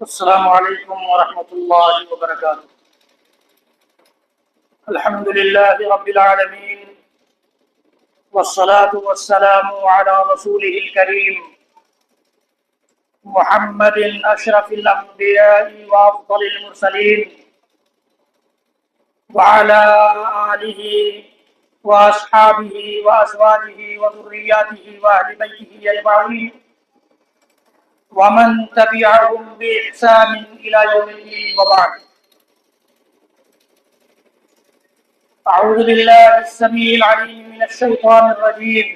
السلام علیکم ورحمۃ اللہ وبرکاتہ۔ الحمد للہ رب العالمین والصلاة والسلام على رسوله الكریم محمد اشرف الانبیاء وافضل المرسلین وعلى آلہ واصحابہ وازواجہ وذریاتہ واہل بیتہ اجمعین ومن تبعهم بإحسان إلى يوم الدين وبعد. أعوذ بالله السميع العليم من الشيطان الرجيم.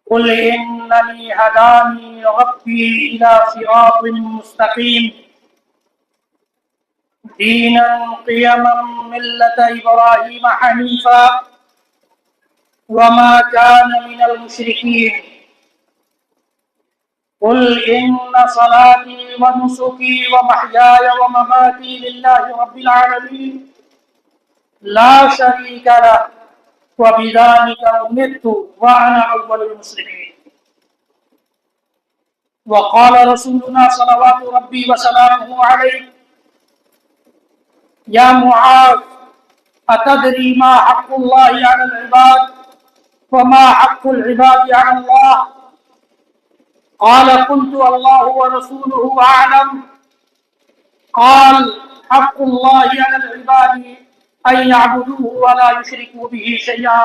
قل إنني هداني ربي إلى صراط مستقيم دينا قيما ملة إبراهيم حنيفا وما كان من المشركين. قل إن صلاتي ونسكي ومحياي ومماتي لله رب العالمين لا شريك له وبذلك أمرت وأنا أول المسلمين. وقال رسولنا صلوات ربي وسلامه عليه يا معاذ أتدري ما حق الله على العباد وما حق العباد على الله؟ قال قلت الله ورسوله أعلم. قال حق الله على العباد أن يعبدوه ولا يشركوا به شيئا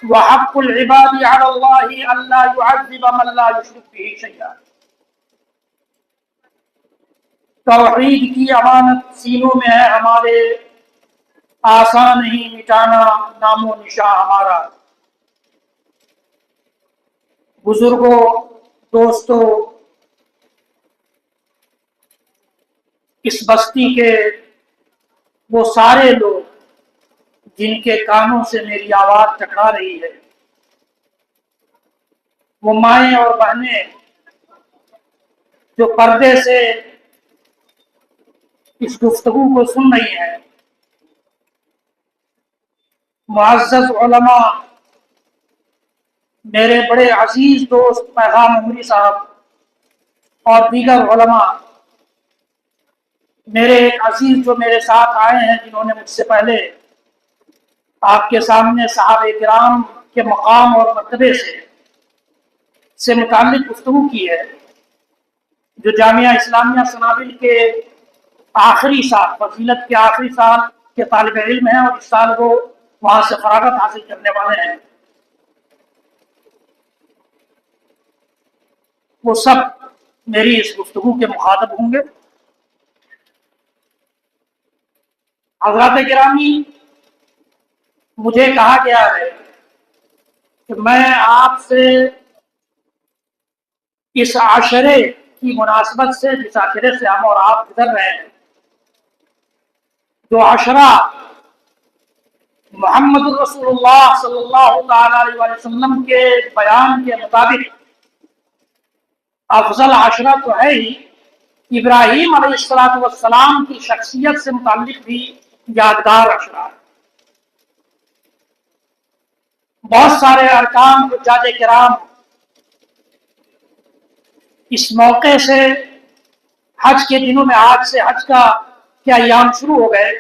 وحق العباد على الله أن لا يعذب من لا يشرك به شيئا. توحید کی امانت سینوں میں ہے ہمارے، آسان نہیں مٹانا نام و نشاں ہمارا. بزرگوں، دوستو، اس بستی کے وہ سارے لوگ جن کے کانوں سے میری آواز ٹکرا رہی ہے، وہ مائیں اور بہنیں جو پردے سے اس گفتگو کو سن رہی ہیں، معزز علماء، میرے بڑے عزیز دوست پیغام عمری صاحب اور دیگر علماء، میرے ایک عزیز جو میرے ساتھ آئے ہیں جنہوں نے مجھ سے پہلے آپ کے سامنے صحابہ کرام کے مقام اور مرتبے سے متعلق گفتگو کی ہے، جو جامعہ اسلامیہ سنابل کے آخری سال، فضیلت کے آخری سال کے طالب علم ہیں اور اس سال وہ وہاں سے فراغت حاصل کرنے والے ہیں، وہ سب میری اس گفتگو کے مخاطب ہوں گے. حضرات گرامی، مجھے کہا گیا ہے کہ میں آپ سے اس عاشرے کی مناسبت سے، جس عاشرے سے ہم اور آپ گزر رہے ہیں، جو عاشرہ محمد رسول اللہ صلی اللہ تعالی علیہ وسلم کے بیان کے مطابق افضل عاشرہ تو ہے ہی، ابراہیم علیہ السلام کی شخصیت سے متعلق بھی یادگار عاشرہ ہے. بہت سارے ارکان حجاج کرام اس موقع سے حج کے دنوں میں، آج سے حج کا کیا ایام شروع ہو گئے.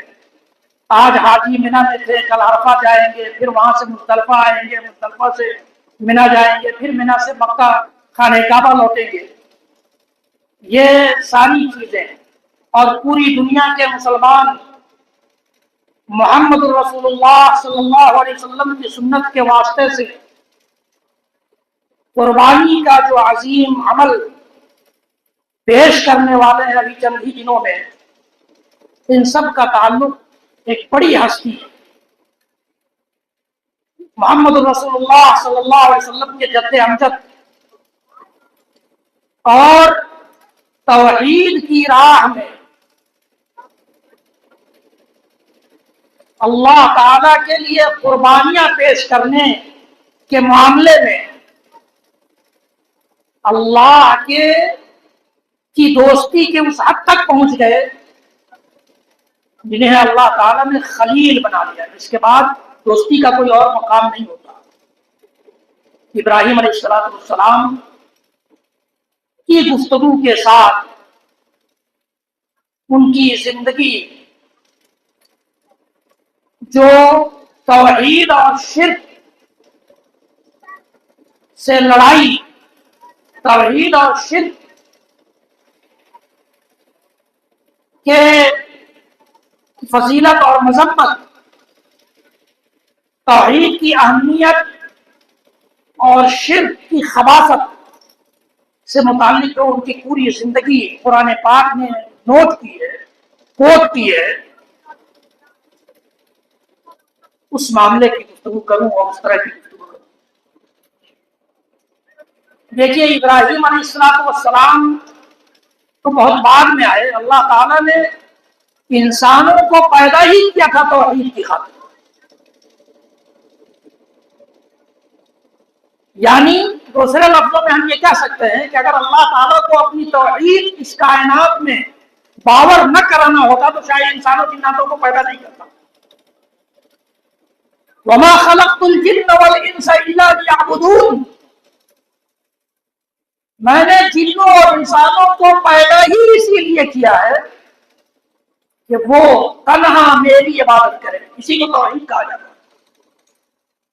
آج حاجی منی میں تھے، کل عرفہ جائیں گے، پھر وہاں سے مزدلفہ آئیں گے، مزدلفہ سے منی جائیں گے، پھر منی سے مکہ خانہ کعبہ لوٹیں گے. یہ ساری چیزیں اور پوری دنیا کے مسلمان محمد رسول اللہ صلی اللہ علیہ وسلم کی سنت کے واسطے سے قربانی کا جو عظیم عمل پیش کرنے والے ہیں ابھی چند ہی دنوں میں، ان سب کا تعلق ایک بڑی ہستی محمد رسول اللہ صلی اللہ علیہ وسلم کے جد امجد اور توحید کی راہ میں اللہ تعالی کے لیے قربانیاں پیش کرنے کے معاملے میں اللہ کی دوستی کے اس حد تک پہنچ گئے جنہیں اللہ تعالیٰ نے خلیل بنا لیا. اس کے بعد دوستی کا کوئی اور مقام نہیں ہوتا. ابراہیم علیہ السلام کی گفتگو کے ساتھ ان کی زندگی جو توحید اور شرک سے لڑائی، توحید اور شرک کے فضیلت اور مذمت، توحید کی اہمیت اور شرک کی خباثت سے متعلق جو ان کی پوری زندگی قرآن پاک نے نوٹ کی ہے، کوٹ کی ہے، اس معاملے کی گفتگو کروں اور اس طرح کی گفتگو کروں۔ دیکھیے، ابراہیم علیہ السلام تو بہت بعد میں آئے۔ اللہ تعالیٰ نے انسانوں کو پیدا ہی کیا تھا توحید کی خاطر، یعنی دوسرے لفظوں میں ہم یہ کہہ سکتے ہیں کہ اگر اللہ تعالیٰ کو اپنی توحید اس کائنات میں باور نہ کرانا ہوتا تو شاید انسانوں جناتوں کو پیدا نہیں کرتا۔ وَمَا خَلَقْتُ الْجِنَّ وَالْإِنسَ إِلَّا لِيَعْبُدُونِ، میں نے جنوں اور انسانوں کو پیدا ہی اسی لیے کیا ہے کہ وہ تنہا میری عبادت کرے۔ اسی کو توحید کہا جاتا ہے۔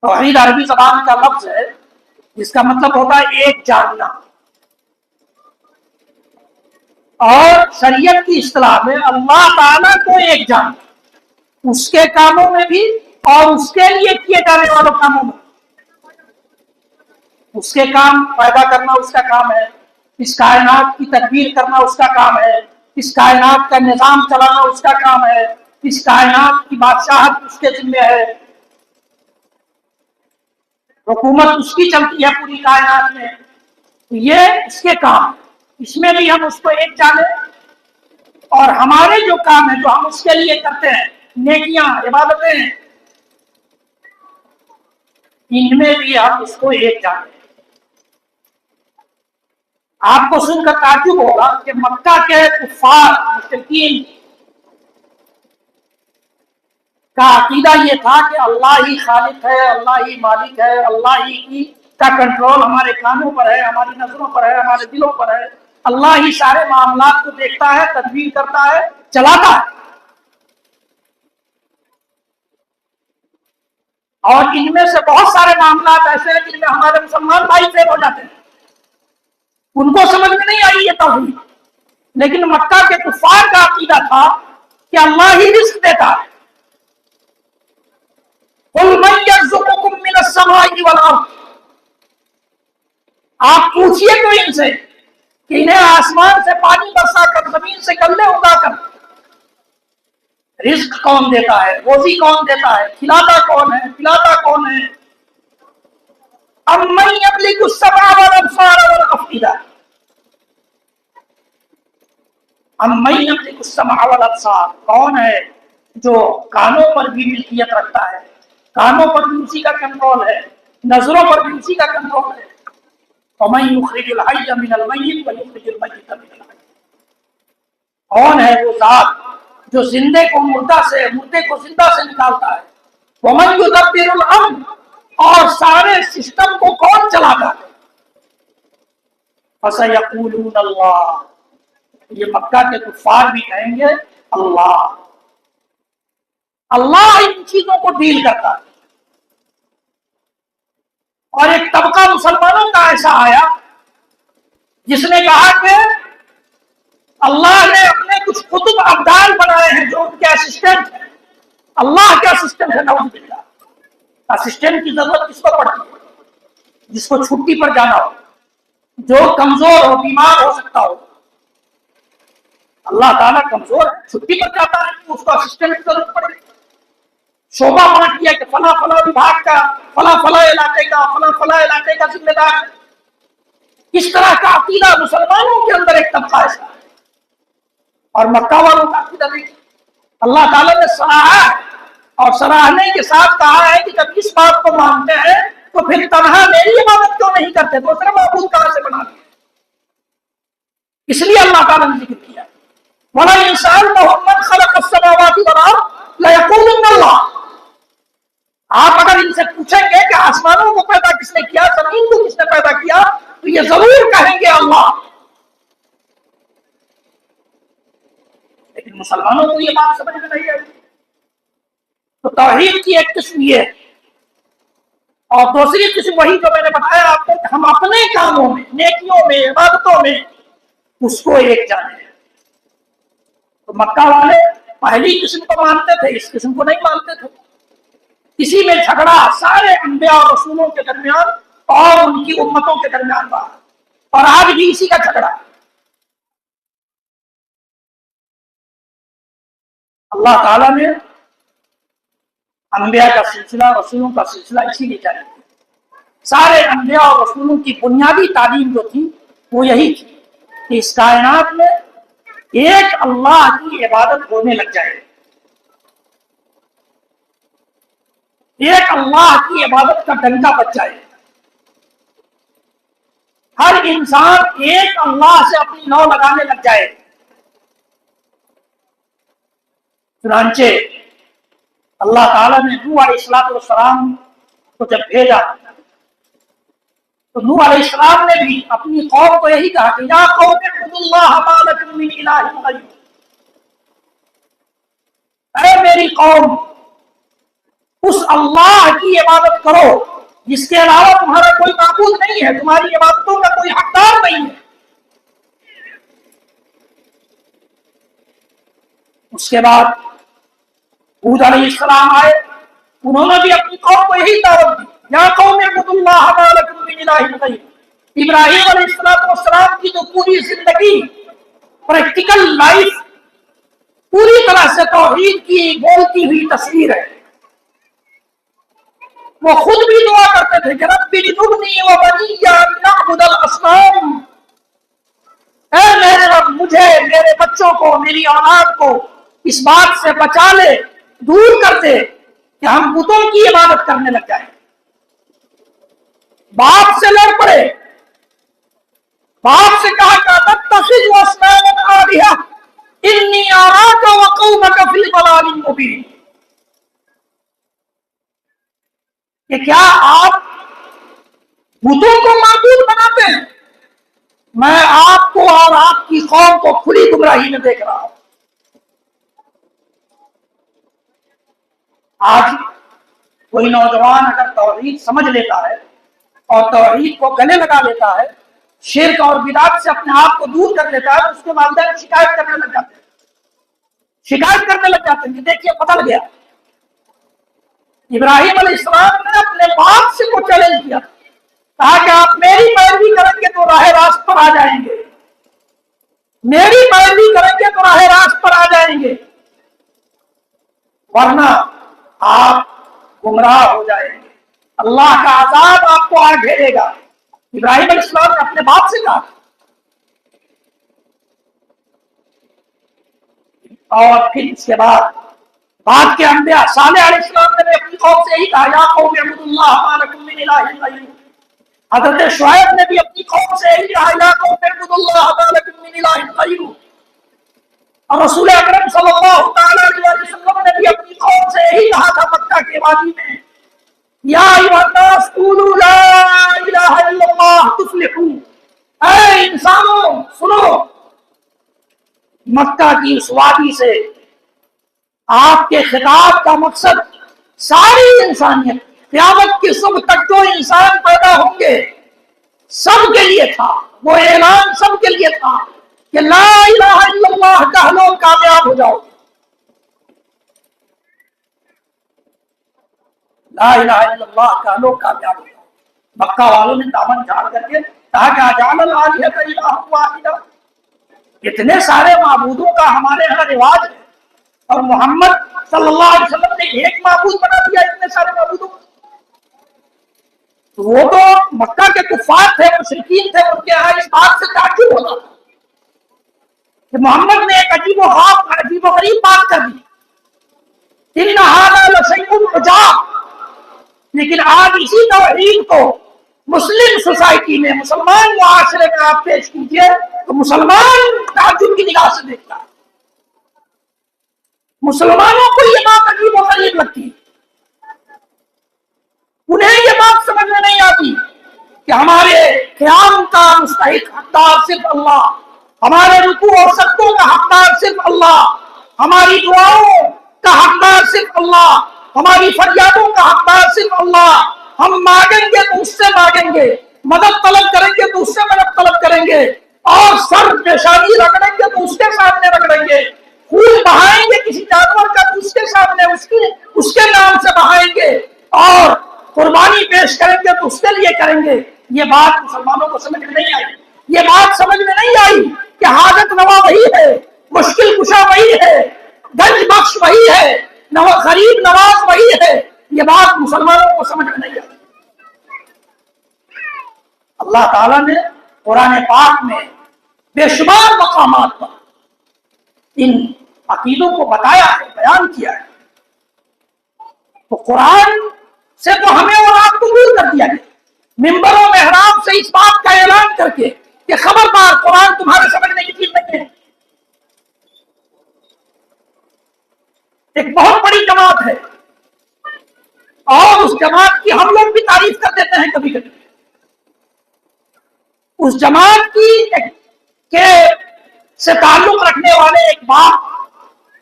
توحید عربی زبان کا لفظ ہے جس کا مطلب ہوتا ہے ایک جاننا، اور شریعت کی اصطلاح میں اللہ تعالیٰ کو ایک جاننا، اس کے کاموں میں بھی اور اس کے لیے کیے جانے والوں کاموں میں۔ اس کے کام پیدا کرنا اس کا کام ہے، اس کائنات کی تدبیر کرنا اس کا کام ہے، اس کائنات کا نظام چلانا اس کا کام ہے، اس کائنات کی بادشاہت اس کے ذمہ ہے، حکومت اس کی چلتی ہے پوری کائنات میں، یہ اس کے کام۔ اس میں بھی ہم اس کو ایک جانیں، اور ہمارے جو کام ہیں جو ہم اس کے لیے کرتے ہیں، نیکیاں، عبادتیں، ان میں بھی ہم اس کو ایک جانیں۔ آپ کو سن کر تعجب ہوگا کہ مکہ کے کفار مشرکین کا عقیدہ یہ تھا کہ اللہ ہی خالق ہے، اللہ ہی مالک ہے، اللہ ہی کا کنٹرول ہمارے کانوں پر ہے، ہماری نظروں پر ہے، ہمارے دلوں پر ہے، اللہ ہی سارے معاملات کو دیکھتا ہے، تدبیر کرتا ہے، چلاتا ہے۔ اور ان میں سے بہت سارے معاملات ایسے ہیں جن میں ہمارے مسلمان بھائی فیل ہو جاتے ہیں، ان کو سمجھ میں نہیں آئی یہ توحید، لیکن مکہ کے کفار کا عقیدہ تھا کہ اللہ ہی رزق دیتا ہے۔ قُلْ مَن يَرْزُقُكُم مِّنَ السَّمَاءِ وَالْأَرْضِ، آپ پوچھئے تو ان سے کہ انہیں آسمان سے پانی برسا کر، زمین سے غلے اگا کر رزق کون دیتا ہے، روزی کون دیتا ہے، کھلاتا کون ہے، پلاتا کون ہے؟ أَمَّن يَمْلِكُ السَّمْعَ وَالْأَبْصَارَ وَالْأَفْئِدَةَ، أَمَّن يَمْلِكُ السَّمْعَ وَالْأَبْصَارَ، کون ہے جو کانوں پر بھی ملکیت رکھتا ہے، کانوں پر بھی اسی کا کنٹرول ہے، نظروں پر بھی اسی کا کنٹرول ہے۔ وَمَن يُخْرِجُ الْحَيَّ مِنَ الْمَيِّتِ وَيُخْرِجُ الْمَيِّتَ مِنَ الْحَيِّ، کون ہے وہ ذات جو زندے کو مردہ سے، مردے کو زندہ سے نکالتا ہے۔ وَمَن يُدَبِّرُ الْأَمْرَ، اور سارے سسٹم کو کون چلاتا ہے؟ فَسَيَقُولُونَ اللَّهُ، یہ مکہ کے کفار بھی کہیں گے اللہ، اللہ ان چیزوں کو ڈیل کرتا ہے۔ اور ایک طبقہ مسلمانوں کا ایسا آیا جس نے کہا کہ اللہ نے اپنے کچھ قطب ابدال بنائے ہیں جو ان کے اسسٹنٹ ہیں، اللہ کے اسسٹنٹ ہے، نعوذ باللہ۔ اسسٹنٹ کی ضرورت کس کو پڑتی ہے؟ جس کو چھٹی پر جانا ہو، جو کمزور ہو، بیمار ہو سکتا ہو۔ اللہ تعالیٰ کمزور ہے، چھٹی پر جاتا ہے تو اس کو اسسٹنٹ کی ضرورت پڑے گی۔ شعبہ بانٹ دیا کہ فلاں فلاں وبھاگ کا، فلاں فلاں علاقے کا، فلاں فلاں علاقے کا ذمہ دار ہے۔ اس طرح کا عقیدہ مسلمانوں کے اندر ایک طبقہ ایسا ہے، اور مکہ والوں کا عقیدہ نہیں۔ اللہ تعالیٰ نے سراہا ہے، اور سراہنے کے ساتھ کہا ہے کہ جب اس بات کو مانتے ہیں تو پھر تنہا میری عبادت کیوں نہیں کرتے، دوسرے معبود کہاں سے بنا دیا؟ اس لیے اللہ تعالیٰ نے ذکر کیا وَلَئِن سَأَلْتَهُم مَّن خَلَقَ السَّمَاوَاتِ وَالْأَرْضَ لَيَقُولُنَّ اللَّهُ، آپ اگر ان سے پوچھیں گے کہ آسمانوں کو پیدا کس نے کیا، زمین کو کس نے پیدا کیا، تو یہ ضرور کہیں گے اللہ۔ مسلمانوں کو یہ بات سمجھ میں نہیں آئی۔ تو توحید کی ایک قسم یہ ہے، اور دوسری قسم وہی جو میں نے بتایا آپ کو کہ ہم اپنے کاموں میں، نیکیوں میں، عبادتوں میں اس کو ایک جانے۔ تو مکہ والے پہلی قسم کو مانتے تھے، اس قسم کو نہیں مانتے تھے۔ اسی میں جھگڑا سارے انبیاء اور رسولوں کے درمیان اور ان کی امتوں کے درمیان رہا، اور آج بھی اسی کا جھگڑا۔ اللہ تعالیٰ نے انبیاء کا سلسلہ، رسولوں کا سلسلہ اسی لیے جاری کیا۔ سارے انبیاء اور رسولوں کی بنیادی تعلیم جو تھی وہ یہی تھی کہ اس کائنات میں ایک اللہ کی عبادت ہونے لگ جائے، ایک اللہ کی عبادت کا ڈنکا بج جائے، ہر انسان ایک اللہ سے اپنی نو لگانے لگ جائے۔ چنانچہ اللہ تعالیٰ نے نوح علیہ السلام کو جب بھیجا تو نوح علیہ السلام نے بھی اپنی قوم کو یہی کہا کہ یا قوم اعبدوا اللہ ما لکم من الہ غیرہ، اے میری قوم اس اللہ کی عبادت کرو جس کے علاوہ تمہارا کوئی معبود نہیں ہے، تمہاری عبادتوں کا کوئی حقدار نہیں ہے۔ اس کے بعد ہود علیہ السلام آئے، انہوں نے بھی اپنی قوم کو یہی دعوت دی، یا قوم اعبدوا اللہ ما لکم من الہ غیرہ۔ ابراہیم علیہ السلام کی جو پوری زندگی، پریکٹیکل لائف، پوری طرح سے توحید کی بولتی ہوئی تصویر ہے۔ وہ خود بھی دعا کرتے تھے کہ رب اجنبنی وبنی ان نعبد الاصنام، اے میرے رب مجھے، میرے بچوں کو، میری اولاد کو اس بات سے بچا لے، دور کر دے کہ ہم بتوں کی عبادت کرنے لگ جائیں۔ باپ سے لڑ پڑے، باپ سے کہا کہ تتخذ اصناما آلہہ انی اراک وقومک فی ضلال مبین، کہ کیا آپ بتوں کو معبود بناتے ہیں؟ میں آپ کو اور آپ کی قوم کو کھلی گمراہی میں دیکھ رہا ہوں۔ آج کوئی نوجوان اگر توحید سمجھ لیتا ہے اور توحید کو گلے لگا لیتا ہے، شرک اور بدعت سے اپنے آپ کو دور کر لیتا ہے، تو اس کے والدین شکایت کرنے لگ جاتے ہیں کہ دیکھیے بدل گیا۔ ابراہیم علیہ السلام نے اپنے باپ سے کو چیلنج کیا، کہا کہ آپ میری پیروی کریں گے تو راہ راست پر آ جائیں گے، میری پیروی کریں گے تو راہ راست پر آ جائیں گے، ورنہ آپ گمراہ ہو جائیں گے، اللہ کا عذاب آپ کو آ گھیرے گا۔ ابراہیم علیہ السلام نے اپنے باپ سے کہا، اور پھر اس کے بعد کے انبیاء، صالح علیہ السلام نے اپنی قوم سے یہی کہا، یا قوم اعبدوا اللہ ما لکم من الہ غیرہ۔ حضرت شعیب نے بھی اپنی قوم سے یہی کہا، یا قوم اعبدوا اللہ ما لکم من الہ غیرہ۔ اور رسول اکرم صلی اللہ تعالی علیہ وسلم نے بھی اپنی قوم سے یہی کہا تھا مکہ کے وادی میں، یا ایھا الناس قولوا لا الہ الا اللہ تفلحوا، اے انسانوں سنو، مکہ کی اس وادی سے آپ کے خطاب کا مقصد ساری انسانیت، قیامت کی صبح تک جو انسان پیدا ہوں گے سب کے لیے تھا، وہ اعلان سب کے لیے تھا کہ لا الہ الا اللہ کہہ لو کامیاب ہو جاؤ، لا الہ الا اللہ کہہ لو کامیاب ہو جاؤ۔ مکہ والوں نے دامن جھاڑ کر کے کہا کہ اجعل الآلہۃ الہا واحدا، اتنے سارے معبودوں کا ہمارے یہاں رواج ہے اور محمد صلی اللہ علیہ وسلم نے ایک معبود بنا دیا اتنے سارے معبودوں کو۔ وہ تو مکہ کے کفار تھے، مشرکین تھے، ان کے یہاں اس بات سے تعجب ہوتا تھا کہ محمد نے ایک عجیب و غریب بات کر دی، ان ھذا لشیء عجاب۔ لیکن آج اسی توحید کو مسلم سوسائٹی میں، مسلمان معاشرے میں آپ پیش کیجئے تو مسلمان تعجب کی نگاہ سے دیکھتا ہے، مسلمانوں کو یہ بات عجیب و غریب لگتی ہے، انہیں یہ بات سمجھ میں نہیں آتی کہ ہمارے قیام کا مستحق حقدار صرف اللہ، ہمارے رکوع اور سجدوں کا حقدار صرف اللہ، ہماری دعاؤں کا حقدار صرف اللہ، ہماری فریادوں کا حقدار صرف اللہ. ہم مانگیں گے تو اس سے مانگیں گے، مدد طلب کریں گے تو اس سے مدد طلب کریں گے، اور سر پیشانی رگڑیں گے تو اس کے سامنے رگڑیں گے، خون بہائیں گے کسی جانور کا تو اس کے سامنے اس کے نام سے بہائیں گے، اور قربانی پیش کریں گے تو اس کے لیے کریں گے. یہ بات مسلمانوں کو سمجھ میں نہیں آئی. یہ بات سمجھ میں نہیں آئی کہ حاجت روا وہی ہے، مشکل کشا وہی ہے، گنج بخش وہی ہے، غریب نواز وہی ہے. یہ بات مسلمانوں کو سمجھ میں نہیں آئی. اللہ تعالیٰ نے قرآن پاک میں بے شمار مقامات پر ان عقیدوں کو بتایا ہے، بیان کیا ہے. تو قرآن سے تو ہمیں اور آپ کو دور کر دیا گیا، ممبر و محراب سے اس بات کا اعلان کر کے کہ خبردار قرآن تمہارے سمجھنے کی چیز نہیں ہے. ایک بہت بڑی جماعت ہے، اور اس جماعت کی ہم لوگ بھی تعریف کر دیتے ہیں کبھی کبھی. اس جماعت کے سے تعلق رکھنے والے ایک باپ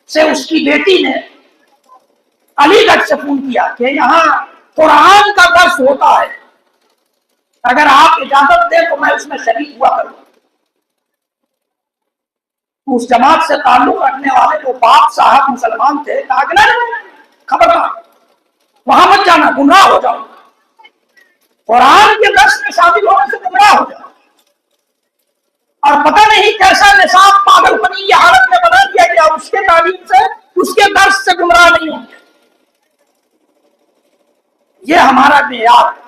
سے اس کی بیٹی نے علی گڑھ سے فون کیا کہ یہاں قرآن کا درس ہوتا ہے، اگر آپ اجازت دیں تو میں اس میں شریک ہوا کروں. اس جماعت سے تعلق رکھنے والے وہ باپ صاحب مسلمان تھے، کہا کہ نہیں، خبردار وہاں مت جانا، گمراہ ہو جاؤ، قرآن کے درس میں شامل ہونے سے گمراہ ہو جاؤ. اور پتہ نہیں کیسا نصاب پاگل پنی کی حالت میں بنا دیا گیا، اس کے تعلیم سے، اس کے درس سے گمراہ نہیں ہوں گے. یہ ہمارا معیار ہے.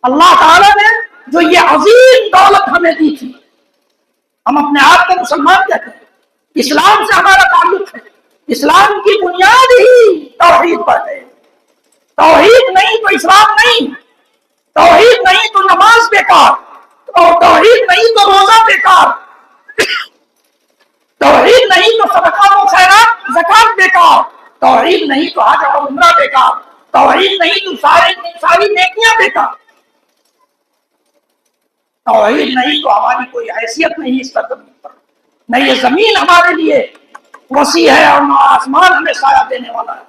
اللہ تعالیٰ نے جو یہ عظیم دولت ہمیں دی تھی، ہم اپنے آپ کو مسلمان کہتے ہیں، اسلام سے ہمارا تعلق ہے، اسلام کی بنیاد ہی توحید پر ہے. توحید نہیں تو اسلام نہیں، توحید نہیں تو نماز بیکار، اور توحید نہیں تو روزہ بیکار، توحید نہیں تو صدقہ و خیرات زکات بیکار، توحید نہیں تو حج اور عمرہ بیکار، توحید نہیں تو ساری نیکیاں بیکار، توحید نہیں تو ہماری کوئی حیثیت نہیں اس زمین پر. نہ یہ زمین ہمارے لیے وسیع ہے اور نہ آسمان ہمیں سایہ دینے والا ہے.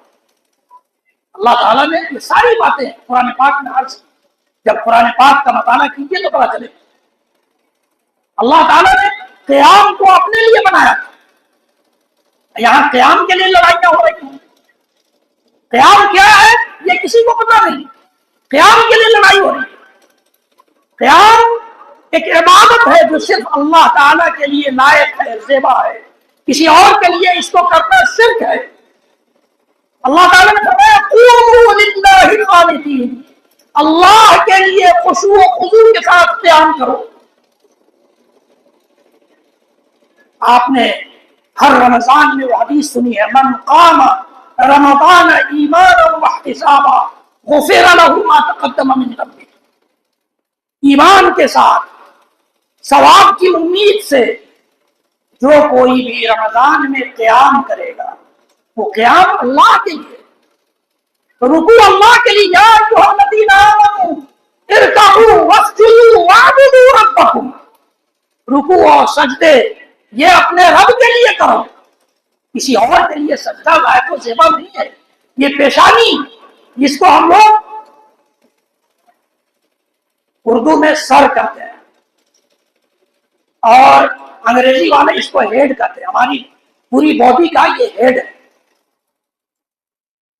اللہ تعالیٰ نے یہ ساری باتیں قرآن پاک میں عرض کی. جب قرآن پاک کا مطالعہ کیجیے تو پتا چلے اللہ تعالیٰ نے قیام کو اپنے لیے بنایا تھا. یہاں قیام کے لیے لڑائیاں ہو رہی ہیں. قیام کیا ہے یہ کسی کو پتا نہیں، قیام کے لیے لڑائی ہو رہی ہے. قیام ایک عبادت ہے جو صرف اللہ تعالیٰ کے لیے لائق ہے، زیبا ہے، کسی اور کے لیے اس کو کرنا شرک ہے. اللہ تعالیٰ نے فرمایا قوموا للہ قانتین، اللہ کے لیے خشوع و خضوع کے ساتھ قیام کرو. آپ نے ہر رمضان میں وہ حدیث سنی ہے، من قام رمضان ایمانا واحتسابا غفر له ما تقدم من ذنبه. ایمان کے ساتھ ثواب کی امید سے جو کوئی بھی رمضان میں قیام کرے گا، وہ قیام اللہ کے لیے، رکوع اللہ کے لیے. یا ایھا الذین آمنوا ارکعوا واسجدوا واعبدوا ربکم. رکوع اور سجدے یہ اپنے رب کے لیے کرو، کسی اور کے لیے سجدہ لائق و زیبا نہیں ہے. یہ پیشانی جس کو ہم لوگ اردو میں سر کہتے ہیں اور انگریزی والے اس کو ہیڈ کہتے ہیں، ہماری پوری باڈی کا یہ ہیڈ ہے.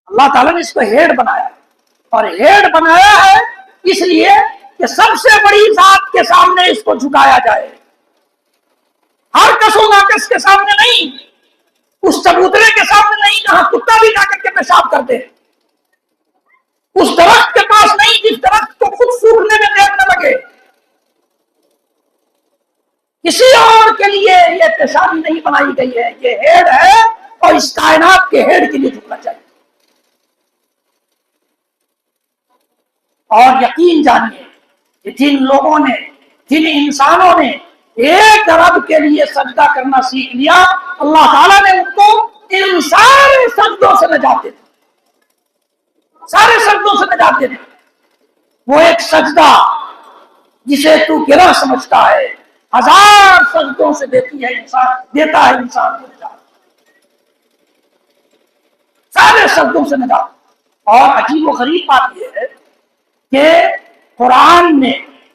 اللہ تعالیٰ نے اس کو ہیڈ بنایا، اور ہیڈ بنایا ہے اس لیے کہ سب سے بڑی ذات کے سامنے اس کو جھکایا جائے، ہر کس و ناکس کے سامنے نہیں، اس چبوترے کے سامنے نہیں جہاں کتا بھی جا کر کے پیشاب کرتے ہیں، اس درخت کے پاس نہیں جس درخت کو خود سوکھنے میں دیر نہ لگے. کسی اور کے لیے یہ پیشانی نہیں بنائی گئی ہے، یہ ہیڈ ہے اور اس کائنات کے ہیڈ کے لیے جھکنا چاہیے. اور یقین جانیے کہ جن لوگوں نے، جن انسانوں نے ایک رب کے لیے سجدہ کرنا سیکھ لیا، اللہ تعالیٰ نے ان کو ان سارے سجدوں سے نجات دے دی، سارے سجدوں سے نجات دے دی. وہ ایک سجدہ جسے تو گرہ سمجھتا ہے، ہزار سجدوں سے دیتا ہے انسان کو نجات. سارے سجدوں سے نجات۔ اور عجیب و غریب بات یہ ہے کہ قرآن نے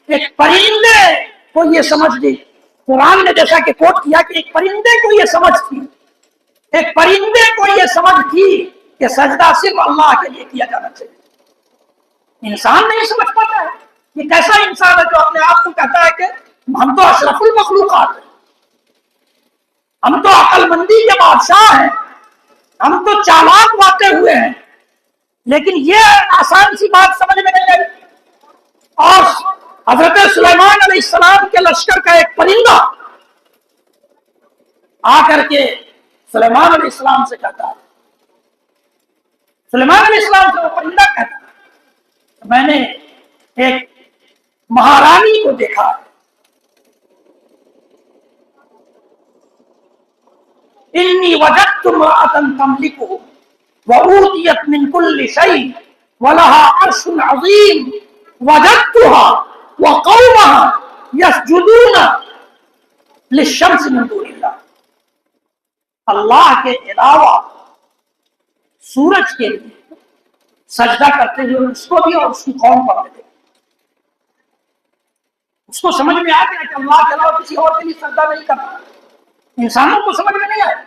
ایک پرندے کو یہ سمجھ دی، قرآن نے جیسا کہ کوٹ کیا کہ ایک پرندے کو یہ سمجھ تھی، ایک پرندے کو یہ سمجھ تھی کہ سجدہ صرف اللہ کے لیے کیا جانا چاہیے۔ انسان نہیں سمجھ پاتا ہے، یہ کیسا انسان ہے جو اپنے آپ کو کہتا ہے کہ ہم تو اشرف المخلوقات ہیں، ہم تو عقل مندی کے بادشاہ ہیں، ہم تو چالاک واقع ہوئے ہیں، لیکن یہ آسان سی بات سمجھ میں نہیں آئی۔ اور حضرت سلیمان علیہ السلام کے لشکر کا ایک پرندہ آ کر کے سلیمان علیہ السلام سے کہتا ہے، سلیمان علیہ السلام سے وہ پرندہ کہتا ہے میں نے ایک مہارانی کو دیکھا، انی وجدت امرأة تملکہ وأوتیت من کل شیء ولها عرش عظیم وجدتها وقومها یسجدون للشمس من دون اللہ۔ اللہ کے علاوہ سورج کے لیے سجدہ کرتے ہوئے اس کو بھی اور اس کی قوم کو بھی۔ اس کو سمجھ میں آ گیا کہ اللہ کے علاوہ کسی اور کے لیے سجدہ نہیں کرنا۔ انسانوں کو سمجھ میں نہیں آیا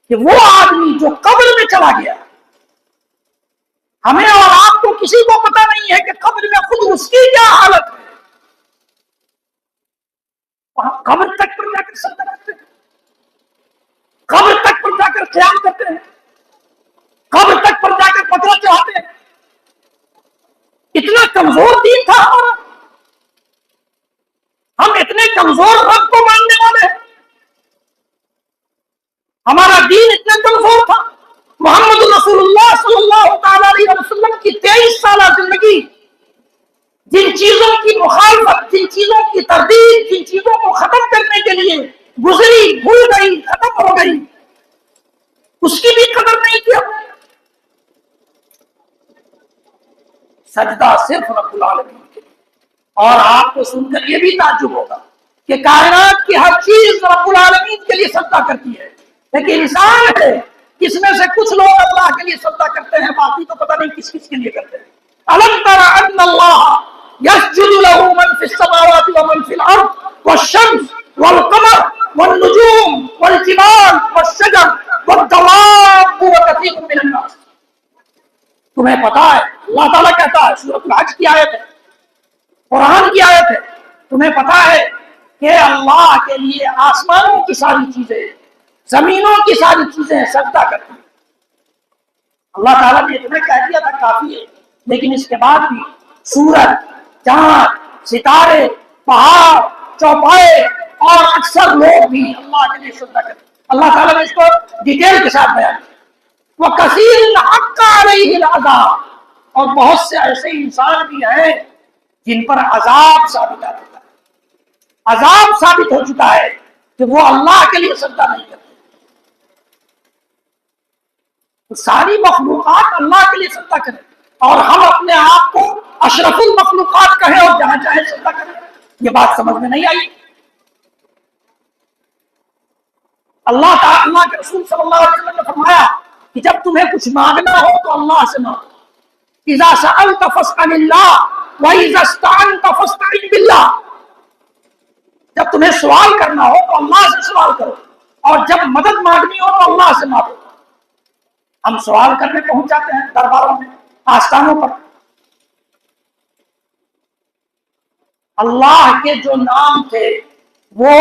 کہ وہ آدمی جو قبر میں چلا گیا، ہمیں اور آپ کو کسی کو پتہ نہیں ہے کہ قبر میں خود اس کی کیا حالت ہے، وہاں قبر تک پر جا کر سجدہ کرتے ہیں، قبر تک پر جا کر قیام کرتے ہیں، قبر تک پر جا کر پتھر چڑھاتے ہیں۔ اتنا کمزور دین تھا ہمارا، ہم اتنے کمزور رب کو ماننے والے ہیں، ہمارا دین اتنا کمزور تھا۔ محمد رسول اللہ صلی اللہ تعالی علیہ وسلم کی 23 سالہ زندگی جن چیزوں کی مخالفت، جن چیزوں کی تردید، جن چیزوں کو ختم کرنے کے لیے گزری، بھول گئی، ختم ہو گئی، اس کی بھی قدر نہیں کیا۔ سجدہ صرف رب العالمین کے لیے۔ اور آپ کو سن کر یہ بھی تعجب ہوگا کہ کائنات کی ہر چیز رب العالمین کے لیے سجدہ کرتی ہے، لیکن انسان ہے جس میں سے کچھ لوگ اللہ کے لیے سجدہ کرتے ہیں، باقی تو پتہ نہیں کس کس کے لیے کرتے ہیں۔ الم تر ان اللہ یسجد له من فی السماوات ومن فی الارض والشمس والقمر والنجوم والجبال والشجر والدواب وكثير من الناس۔ تمہیں پتا ہے، اللہ تعالیٰ کہتا ہے، سورۃ الحج کی آیت ہے، قرآن کی آیت ہے، تمہیں پتا ہے کہ اللہ کے لیے آسمانوں کی ساری چیزیں، زمینوں کی ساری چیزیں سجدہ کرتی ہیں۔ اللہ تعالیٰ نے اتنا کہہ دیا تھا کافی ہے، لیکن اس کے بعد بھی سورج، چاند، ستارے، پہاڑ، چوپائے اور اکثر لوگ بھی اللہ کے لیے سجدہ کرتے ہیں۔ اللہ تعالیٰ نے اس کو ڈیٹیل کے ساتھ بیان کیا۔ وَكَثِيرٌ حَقَّ عَلَيْهِ الْعَذَابُ، اور بہت سے ایسے انسان بھی ہیں جن پر عذاب ثابت آ چکا ہے، عذاب ثابت ہو چکا ہے کہ وہ اللہ کے لیے سجدہ نہیں کرتے۔ تو ساری مخلوقات اللہ کے لیے سجدہ کریں اور ہم اپنے آپ کو اشرف المخلوقات کہیں اور جہاں چاہے سجدہ کریں، یہ بات سمجھ میں نہیں آئی۔ اللہ تعالیٰ، اللہ کے رسول صلی اللہ علیہ وسلم نے فرمایا کہ جب تمہیں کچھ مانگنا ہو تو اللہ سے مانگو۔ اذا سألت فاسأل اللہ واذا استعنت فاستعن باللہ، جب تمہیں سوال کرنا ہو تو اللہ سے سوال کرو، اور جب مدد مانگنی ہو تو اللہ سے مانگو۔ ہم سوال کرنے پہنچ جاتے ہیں درباروں میں، آستانوں پر۔ اللہ کے جو نام تھے وہ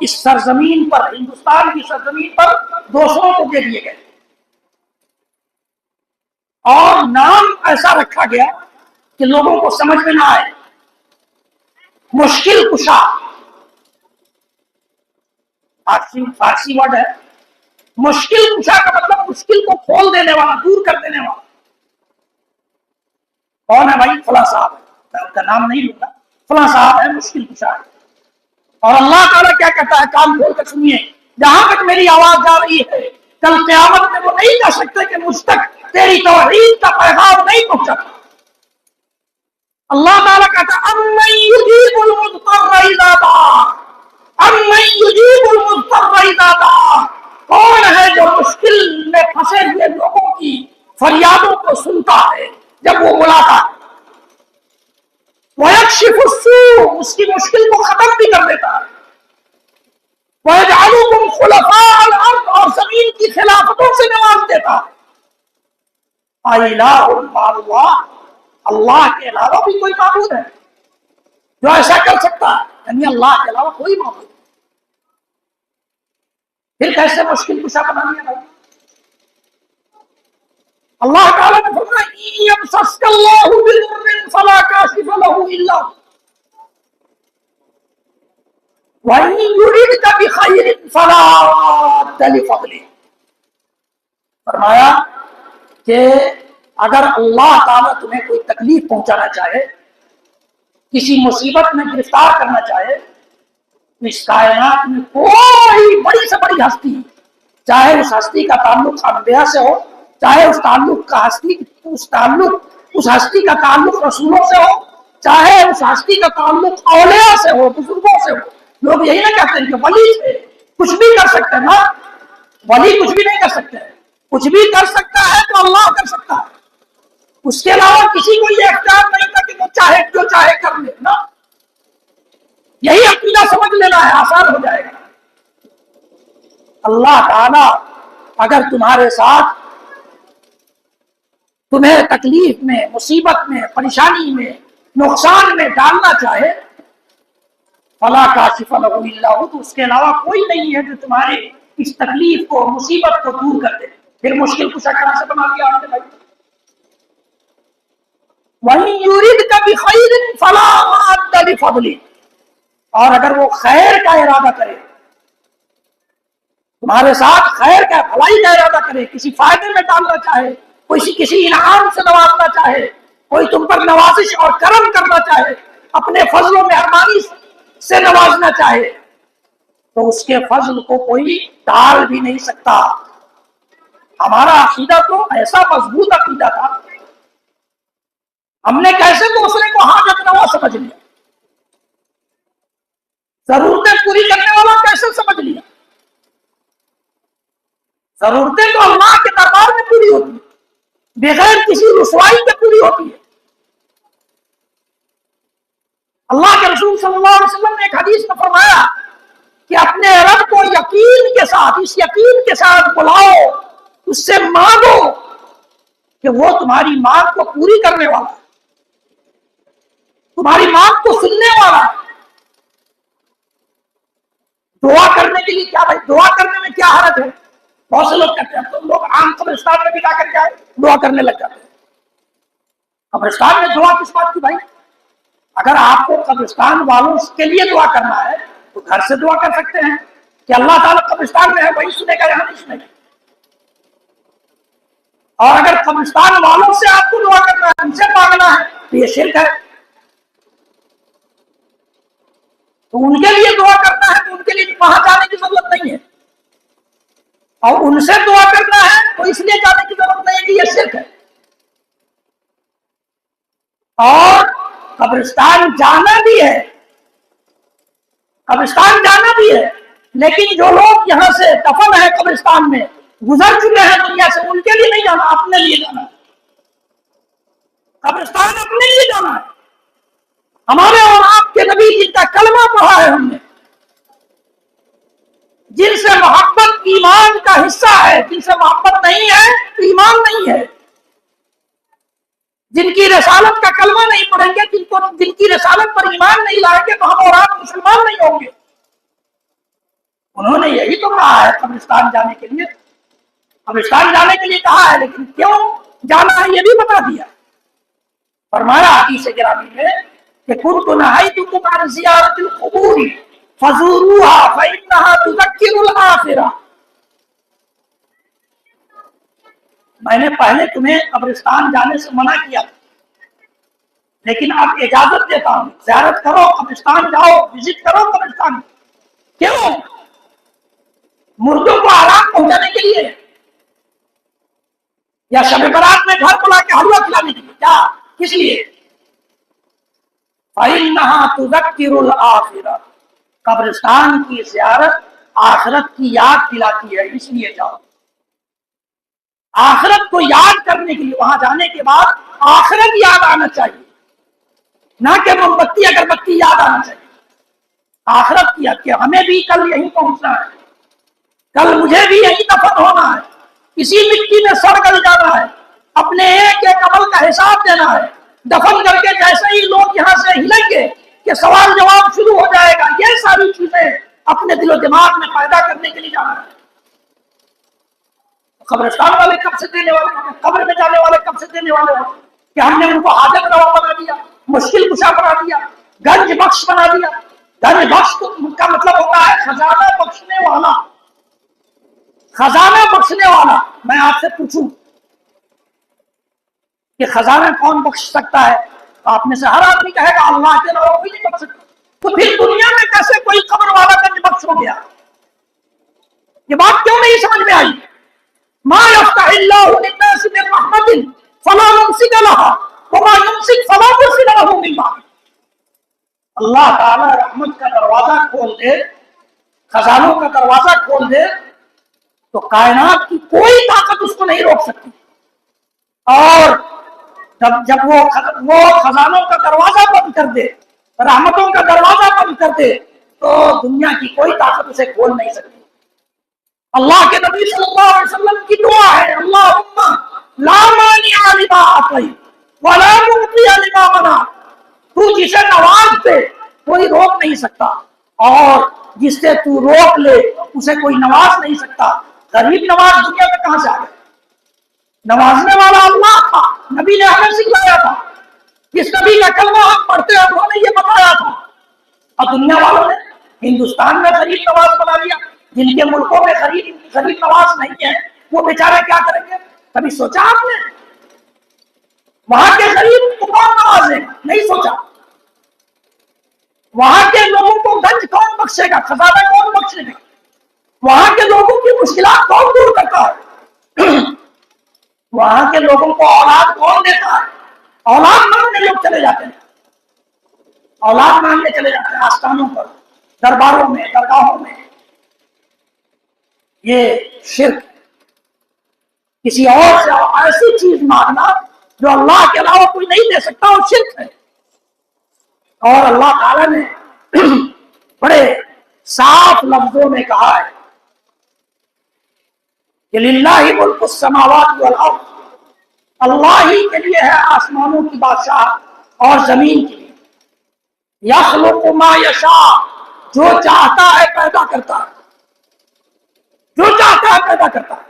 اس سرزمین پر، ہندوستان کی سرزمین پر دوسروں کو دے دیے گئے، اور نام ایسا رکھا گیا کہ لوگوں کو سمجھ میں نہ آئے۔ مشکل کشا فارسی ورڈ ہے، مشکل کشا کا مطلب مشکل کو کھول دینے والا، دور کر دینے والا۔ کون ہے بھائی؟ فلاں صاحب ہے، میں ان کا نام نہیں لوں گا، فلاں صاحب ہے، مشکل کشا ہے۔ اور اللہ تعالیٰ کیا کہتا ہے؟ کان کھول کر سنیے، جہاں تک میری آواز جا رہی ہے کل قیامت میں وہ نہیں کہہ سکتے کہ مجھ تک تیری توحید کا پیغام نہیں پہنچا۔ اللہ تعالیٰ کہتا ہے امن یجیب المضطر اذا دعا، امن یجیب المضطر اذا دعا کون ہے جو مشکل میں پھنسے ہوئے لوگوں کی فریادوں کو سنتا ہے جب وہ ملاقات وَيَكْشِفُ السُّوءَ اس کی مشکل کو ختم بھی کر دیتا ہے وَيَجْعَلُكُمْ خُلَفَاءَ الْأَرْضِ اور زمین کی خلافتوں سے نواز دیتا ہے أَإِلَٰهٌ مَّعَ اللَّهِ اللہ کے علاوہ بھی کوئی معبود ہے جو ایسا کر سکتا ہے؟ یعنی اللہ کے علاوہ کوئی معبود نہیں. پھر کیسے مشکل کشا بنا لیا بھائی؟ اللہ تعالیٰ نے فرمایا إِن يَمْسَسْكَ اللَّهُ بِضُرٍّ فَلَا كَاشِفَ لَهُ إِلَّا هُوَ وَإِن يُرِدْكَ بِخَيْرٍ فَلَا رَادَّ لِفَضْلِهِ فرمایا کہ اگر اللہ تعالیٰ تمہیں کوئی تکلیف پہنچانا چاہے، کسی مصیبت میں گرفتار کرنا چاہے، تو اس کائنات میں کوئی بڑی سے بڑی ہستی، چاہے اس ہستی کا تعلق انبیاء سے ہو، چاہے اس ہستی کا تعلق رسولوں سے ہو، چاہے اس ہستی کا تعلق اولیاء سے ہو، بزرگوں سے ہو. لوگ یہی نہ کہتے ہیں کہ ولی سے کچھ بھی کر سکتے ہیں. نا، ولی کچھ بھی نہیں کر سکتے، کچھ بھی کر سکتا ہے تو اللہ کر سکتا ہے. اس کے علاوہ کسی کو یہ اختیار نہیں تھا کہ وہ چاہے جو چاہے کر لے. نا، یہی عقیدہ سمجھ لینا ہے، آسان ہو جائے گا. اللہ تعالی اگر تمہارے ساتھ تمہیں تکلیف میں، مصیبت میں، پریشانی میں، نقصان میں ڈالنا چاہے، فلا کاشف لہ الا ہو، تو اس کے علاوہ کوئی نہیں ہے جو تمہارے اس تکلیف کو، مصیبت کو دور کر دے. پھر مشکل کشا کہاں سے بنا دیا آپ نے بھائی؟ وَإِن يُرِدْكَ بِخَيْرٍ فَلَا رَادَّ لِفَضْلِهِ اور اگر وہ خیر کا ارادہ کرے، تمہارے ساتھ خیر کا، بھلائی کا ارادہ کرے، کسی فائدے میں ڈالنا چاہے، کسی انعام سے نوازنا چاہے، کوئی تم پر نوازش اور کرم کرنا چاہے، اپنے فضل و مہربانی سے نوازنا چاہے، تو اس کے فضل کو کوئی ٹال بھی نہیں سکتا. ہمارا عقیدہ تو ایسا مضبوط عقیدہ تھا، ہم نے کیسے دوسرے کو حاجت روا سمجھ لیا، ضرورتیں پوری کرنے والا کیسے سمجھ لیا. ضرورتیں تو اللہ کے دربار میں پوری ہوتی ہیں، بغیر کسی رسوائی کے پوری ہوتی ہے. اللہ کے رسول صلی اللہ علیہ وسلم نے ایک حدیث میں فرمایا کہ اپنے رب کو یقین کے ساتھ، اس یقین کے ساتھ بلاؤ، اس سے مانگو کہ وہ تمہاری مانگ کو پوری کرنے والا، تمہاری مانگ کو سننے والا. دعا کرنے کے لیے کیا بھائی، دعا کرنے میں کیا حرج ہے؟ بہت سے لوگ کہتے ہیں تو لوگ عام قبرستان میں بھی جا کر کے آئے دعا کرنے لگ جاتے ہیں. قبرستان میں دعا کس بات کی بھائی؟ اگر آپ کو قبرستان والوں کے لیے دعا کرنا ہے تو گھر سے دعا کر سکتے ہیں کہ اللہ تعالیٰ قبرستان میں ہے، وہی سنے گا، یہاں نہیں سنے گا. اور اگر قبرستان والوں سے آپ کو دعا کرنا ہے، ان سے مانگنا ہے، تو یہ شرک ہے. تو ان کے لیے دعا کرنا ہے تو ان کے لیے وہاں جانے کی ضرورت نہیں ہے، اور ان سے دعا کرنا ہے تو اس لیے جانے کی ضرورت نہیں ہے کہ یہ شرک ہے. اور قبرستان جانا بھی ہے، قبرستان جانا بھی ہے، لیکن جو لوگ یہاں سے دفن ہے قبرستان میں، گزر چکے ہیں دنیا سے، ان کے لیے نہیں جانا، اپنے لیے جانا ہے. قبرستان اپنے لیے جانا ہے. ہمارے اور آپ کے نبی جن کا کلمہ پڑھا ہے ہم نے، جن سے محبت ایمان کا حصہ ہے، جن سے محبت نہیں ہے تو ایمان نہیں ہے. جن کی رسالت کا کلمہ نہیں پڑھیں گے، جن کی رسالت پر ایمان نہیں لائیں گے، تو ہم اور آپ مسلمان نہیں ہوں گے. انہوں نے یہی تو کہا ہے قبرستان جانے کے لیے، قبرستان جانے کے لیے کہا ہے، لیکن کیوں جانا ہے یہ بھی بتا دیا. فرمایا حدیث گرامی میں کہ كنت نهيتكم عن زيارة القبور فزوروها فإنها تذكر الآخرة. میں نے پہلے تمہیں قبرستان جانے سے منع کیا، لیکن اب اجازت دیتا ہوں، زیارت کرو، قبرستان جاؤ، وزٹ کرو قبرستان. کیوں؟ مردوں کو آرام پہنچانے کے لیے، یا شب برات میں گھر بلا کے حلوہ کھلانے کے لیے؟ کیا، کس لیے؟ فَإِنَّهَا تُذَكِّرُ الْآخِرَةَ قبرستان کی زیارت آخرت کی یاد دلاتی ہے، اس لیے جاؤ۔ آخرت کو یاد کرنے کے لیے وہاں جانے کے بعد آخرت یاد آنا چاہیے، نہ کہ موم بتی اگربتی یاد آنا چاہیے۔ آخرت کی یاد کہ ہمیں بھی کل یہیں پہنچنا ہے، کل مجھے بھی یہیں دفن ہونا ہے، اسی مٹی میں سڑ گل جانا ہے، اپنے ایک ایک عمل کا حساب دینا ہے۔ دفن کر کے جیسے ہی لوگ یہاں سے ہلیں گے کہ سوال جواب شروع ہو جائے گا، یہ ساری چیزیں اپنے دل و دماغ میں پیدا کرنے کے لیے جانا ہے۔ قبرستان والے کب سے دینے والے ہیں، قبر میں جانے والے کب سے دینے والے ہیں کہ ہم نے ان کو حاجت روا بنا دیا، مشکل کشا بنا دیا، گنج بخش بنا دیا۔ گنج بخش کا مطلب ہوتا ہے خزانہ بخشنے والا، خزانہ بخشنے والا۔ میں آپ سے پوچھوں کہ خزانہ کون بخش سکتا ہے؟ آپ میں سے ہر آدمی کہے گا اللہ کے علاوہ کوئی نہیں بخش سکتا۔ تو پھر دنیا میں کیسے کوئی قبر والا گنج بخش ہو گیا؟ یہ بات کیوں نہیں سمجھ میں آئی؟ ما يفتح الله للناس من رحمة فلا ممسك لها وما يمسك فلا مرسل له من بعده۔ اللہ تعالی رحمت کا دروازہ کھول دے، خزانوں کا دروازہ کھول دے تو کائنات کی کوئی طاقت اس کو نہیں روک سکتی، اور جب وہ خزانوں کا دروازہ بند کر دے، رحمتوں کا دروازہ بند کر دے تو دنیا کی کوئی طاقت اسے کھول نہیں سکتی۔ اللہ کے نبی صلی اللہ علیہ وسلم کی دعا ہے اللہم لا مانع لما اعطیت ولا معطی لما منعت۔ تو جسے نواز دے کوئی روک نہیں سکتا، اور جس سے تو روک لے اسے کوئی نواز نہیں سکتا۔ غریب نواز دنیا میں کہاں سے آ گئے؟ نوازنے والا اللہ تھا، نبی نے ہمیں سکھلایا تھا، جس نبی کا کلمہ ہم پڑھتے ہیں انہوں نے یہ بتایا تھا، اور دنیا والوں نے ہندوستان میں غریب نواز بنا لیا۔ جن کے ملکوں میں غریب نواز نہیں ہے وہ بیچارے کیا کریں گے؟ کبھی سوچا آپ نے وہاں کے غریب کو کون نوازے گا؟ نہیں سوچا۔ وہاں کے لوگوں کو گنج کون بخشے گا، خزانہ کون بخشے گا؟ وہاں کے لوگوں کی مشکلات کون دور کرتا ہے؟ وہاں کے لوگوں کو اولاد کون دیتا ہے؟ اولاد مانگنے لوگ چلے جاتے ہیں، اولاد مانگنے چلے جاتے ہیں آستانوں پر، درباروں میں، درگاہوں میں۔ یہ شرک، کسی اور سے ایسی چیز مانگنا جو اللہ کے علاوہ کوئی نہیں دے سکتا، وہ شرک ہے۔ اور اللہ تعالیٰ نے بڑے صاف لفظوں میں کہا ہے کہ للہ ملک السماوات والارض، اللہ ہی کے لیے ہے آسمانوں کی بادشاہ اور زمین کی۔ یخلق ما یشاء، جو چاہتا ہے پیدا کرتا ہے، جو چاہتا ہے پیدا کرتا ہے۔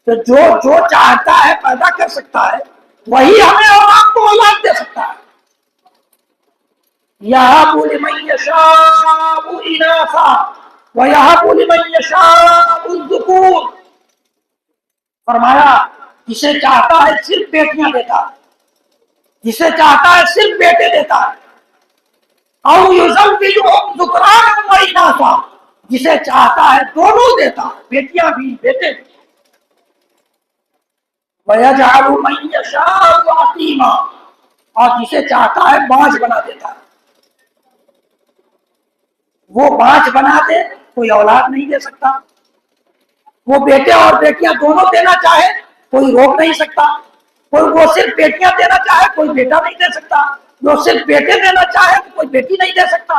تو جو چاہتا ہے پیدا کر سکتا ہے وہی ہمیں اور آپ کو اولاد دے سکتا ہے۔ یہب لمن یشاء اناثا ویہب لمن یشاء الذکور، فرمایا جسے چاہتا ہے صرف بیٹیاں دیتا ہے، جسے چاہتا ہے صرف بیٹے دیتا ہے۔ او یزوجہم ذکرانا و اناثا، جسے چاہتا ہے دونوں دیتا ہے، بیٹیاں بھی بیٹے بھی۔ وَيَجْعَلُ مَن يَشَاءُ عَقِيمًا، اور جسے چاہتا ہے بانجھ بنا دیتا ہے۔ وہ بانجھ بنا دے کوئی اولاد نہیں دے سکتا، وہ بیٹے اور بیٹیاں دونوں دینا چاہے کوئی روک نہیں سکتا، کوئی وہ صرف بیٹیاں دینا چاہے کوئی بیٹا نہیں دے سکتا، جو صرف بیٹے دینا چاہے کوئی بیٹی نہیں دے سکتا۔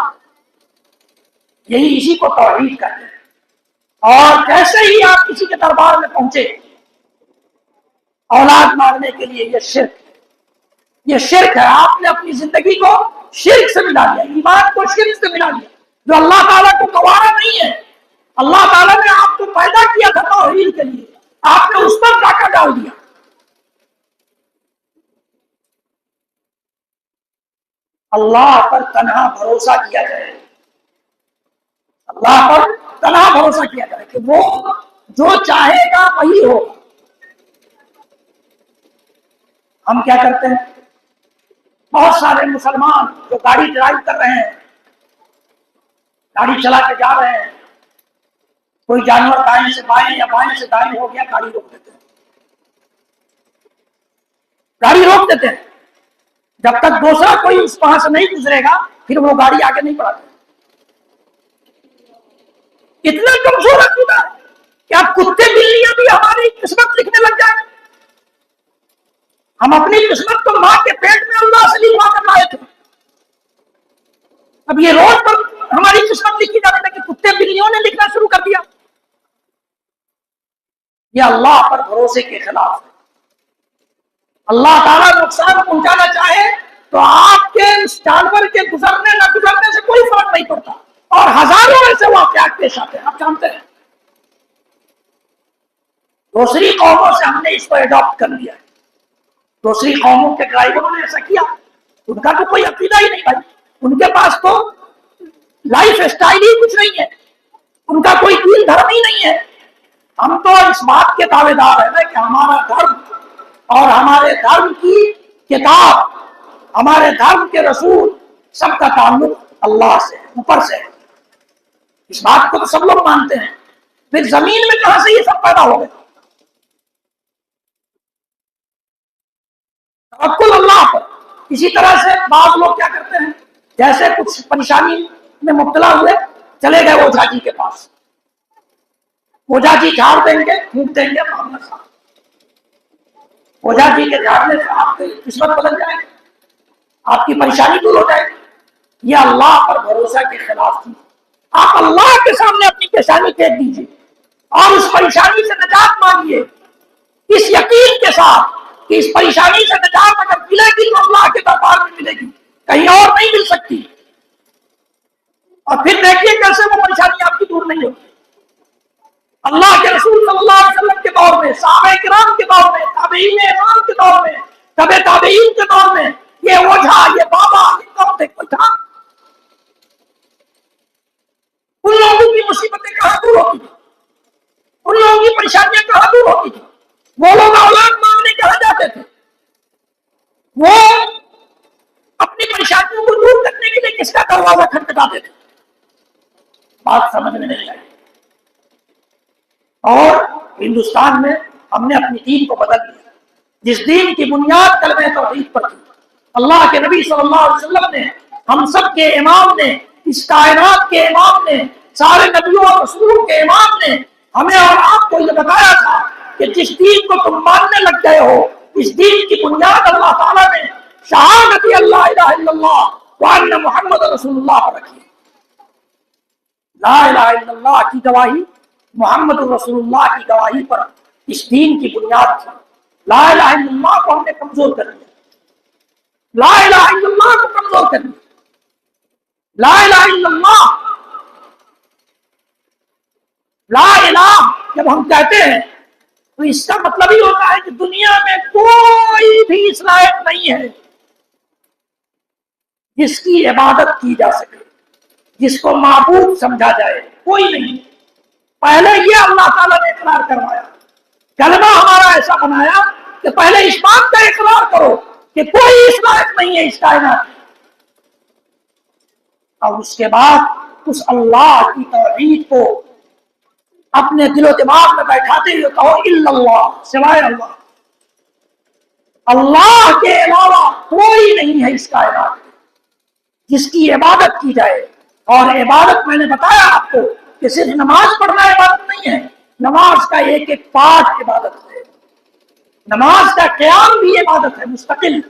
یہی اسی کو توحید کہتے ہیں۔ اور جیسے ہی آپ کسی کے دربار میں پہنچے اولاد مانگنے کے لیے، یہ شرک، یہ شرک ہے۔ آپ نے اپنی زندگی کو شرک سے ملا لیا، ایمان کو شرک سے ملا لیا، جو اللہ تعالیٰ کو گوارا نہیں ہے۔ اللہ تعالیٰ نے آپ کو پیدا کیا تھا توحید کے لیے، آپ نے اس پر ڈاکہ ڈال دیا۔ اللہ پر تنہا بھروسہ کیا جائے، اللہ پر تنہا بھروسہ کیا جائے کہ وہ جو چاہے گا وہی ہوگا۔ ہم کیا کرتے ہیں؟ بہت سارے مسلمان جو گاڑی ڈرائیو کر رہے ہیں، گاڑی چلا کے جا رہے ہیں، کوئی جانور دائیں سے بائیں یا بائیں سے دائیں ہو گیا، گاڑی روک دیتے ہیں، گاڑی روک دیتے ہیں۔ جب تک دوسرا کوئی اس وہاں سے نہیں گزرے گا پھر وہ گاڑی آگے نہیں بڑھاتے۔ اتنا کمزور ہے خدا کہ اب کتے بلیاں بھی ہماری قسمت لکھنے لگ جائیں. ہم اپنی قسمت کو ماں کے پیٹ میں اللہ سے لکھوا کر لائے تھے. اب یہ روڈ پر ہماری قسمت لکھی جانے لگی، کتے بلیوں نے لکھنا شروع کر دیا. یہ اللہ پر بھروسے کے خلاف ہے. اللہ تعالیٰ نقصان پہنچانا چاہے تو آپ کے اس جانور کے گزرنے نہ گزرنے سے کوئی فرق نہیں پڑتا، اور ہزاروں ایسے واقعات پیش آتے ہیں، آپ جانتے ہیں. دوسری قوموں سے ہم نے اس کو اڈاپٹ کر لیا ہے. دوسری قوموں کے ڈرائیوروں نے ایسا کیا، ان کا تو کوئی عقیدہ ہی نہیں بھائی، ان کے پاس تو لائف اسٹائل ہی کچھ نہیں ہے، ان کا کوئی دین دھرم ہی نہیں ہے. ہم تو اس بات کے دعوے دار ہیں کہ ہمارا دھرم اور ہمارے دھرم کی کتاب، ہمارے دھرم کے رسول، سب کا تعلق اللہ سے، اوپر سے. اس بات کو تو سب لوگ مانتے ہیں. پھر زمین میں کہاں سے یہ سب پیدا ہو گئے؟ توکل اللہ پر. اسی طرح سے بعض لوگ کیا کرتے ہیں، جیسے کچھ پریشانی میں مبتلا ہوئے، چلے گئے اوجھا جی کے پاس. اوجھا جی جھاڑ دیں گے، پھونک دیں گے، معاملہ صاحب. اوجھا جی کے جھاڑنے سے آپ کی قسمت بدل جائے گی، آپ کی پریشانی دور ہو جائے گی. یہ اللہ پر بھروسہ کے خلاف تھی. آپ اللہ کے سامنے اپنی پریشانی پھینک دیجیے اور اس پریشانی سے نجات مانگیے، اس یقین کے ساتھ کہ اس پریشانی سے نجات اگر ملے گی تو اللہ کے دربار میں ملے گی، کہیں اور نہیں مل سکتی. اور پھر دیکھیے کیسے وہ پریشانی آپ کی دور نہیں ہوگی. اللہ کے رسول صلی اللہ علیہ وسلم کے دور میں، صحابہ کرام کے دور میں، تابعین اعظام کے دور میں، تبع تابعین کے دور میں، یہ اوجھا، یہ بابا، یہ کون تھے؟ کوئی تھا؟ ان لوگوں کی مصیبتیں کہاں دور ہوتی تھی؟ ان لوگوں کی پریشانیاں کہاں دور ہوتی تھی؟ وہ لوگ اولاد مانگنے کہاں جاتے تھے؟ وہ اپنی پریشانیوں کو دور کرنے کے لیے کس کا دروازہ کھٹکھٹاتے تھے؟ بات سمجھ میں نہیں آئی. اور ہندوستان میں ہم نے اپنی دین کو بدل دیا، جس دین کی بنیاد کلمہ توحید پر تھی. اللہ کے نبی صلی اللہ علیہ وسلم نے، ہم سب کے امام نے، اس کائنات کے امام نے، سارے نبیوں اور رسولوں کے امام نے ہمیں اور آپ کو یہ بتایا تھا کہ جس دین کو تم ماننے لگ گئے ہو، اس دین کی بنیاد اللہ تعالیٰ نے شہادت اللہ الہ الا اللہ وان محمد رسول اللہ پر رکھی. لا الہ الا اللہ کی گواہی، محمد رسول اللہ کی گواہی پر اس دین کی بنیاد تھی. لا الہ الا اللہ کو ہم نے کمزور کر دیا، لا الہ الا اللہ کو کمزور کر دیا. لا الہ الا اللہ، لا الہ جب ہم کہتے ہیں تو اس کا مطلب ہی ہوتا ہے کہ دنیا میں کوئی بھی اس لائق نہیں ہے جس کی عبادت کی جا سکے، جس کو معبود سمجھا جائے، کوئی نہیں. پہلے یہ اللہ تعالیٰ نے اقرار کروایا، کلمہ ہمارا ایسا بنایا کہ پہلے اس بات کا اقرار کرو کہ کوئی اس لائق نہیں ہے اس کائنات میں، اور اس کے بعد اس اللہ کی توحید کو اپنے دل و دماغ میں بیٹھاتے ہوئے کہو الا اللہ، سوائے اللہ، اللہ کے علاوہ کوئی نہیں ہے اس کائنات میں جس کی عبادت کی جائے. اور عبادت میں نے بتایا آپ کو کہ صرف نماز پڑھنا عبادت نہیں ہے، نماز کا ایک ایک پارٹ عبادت ہے. نماز کا قیام بھی عبادت ہے مستقل.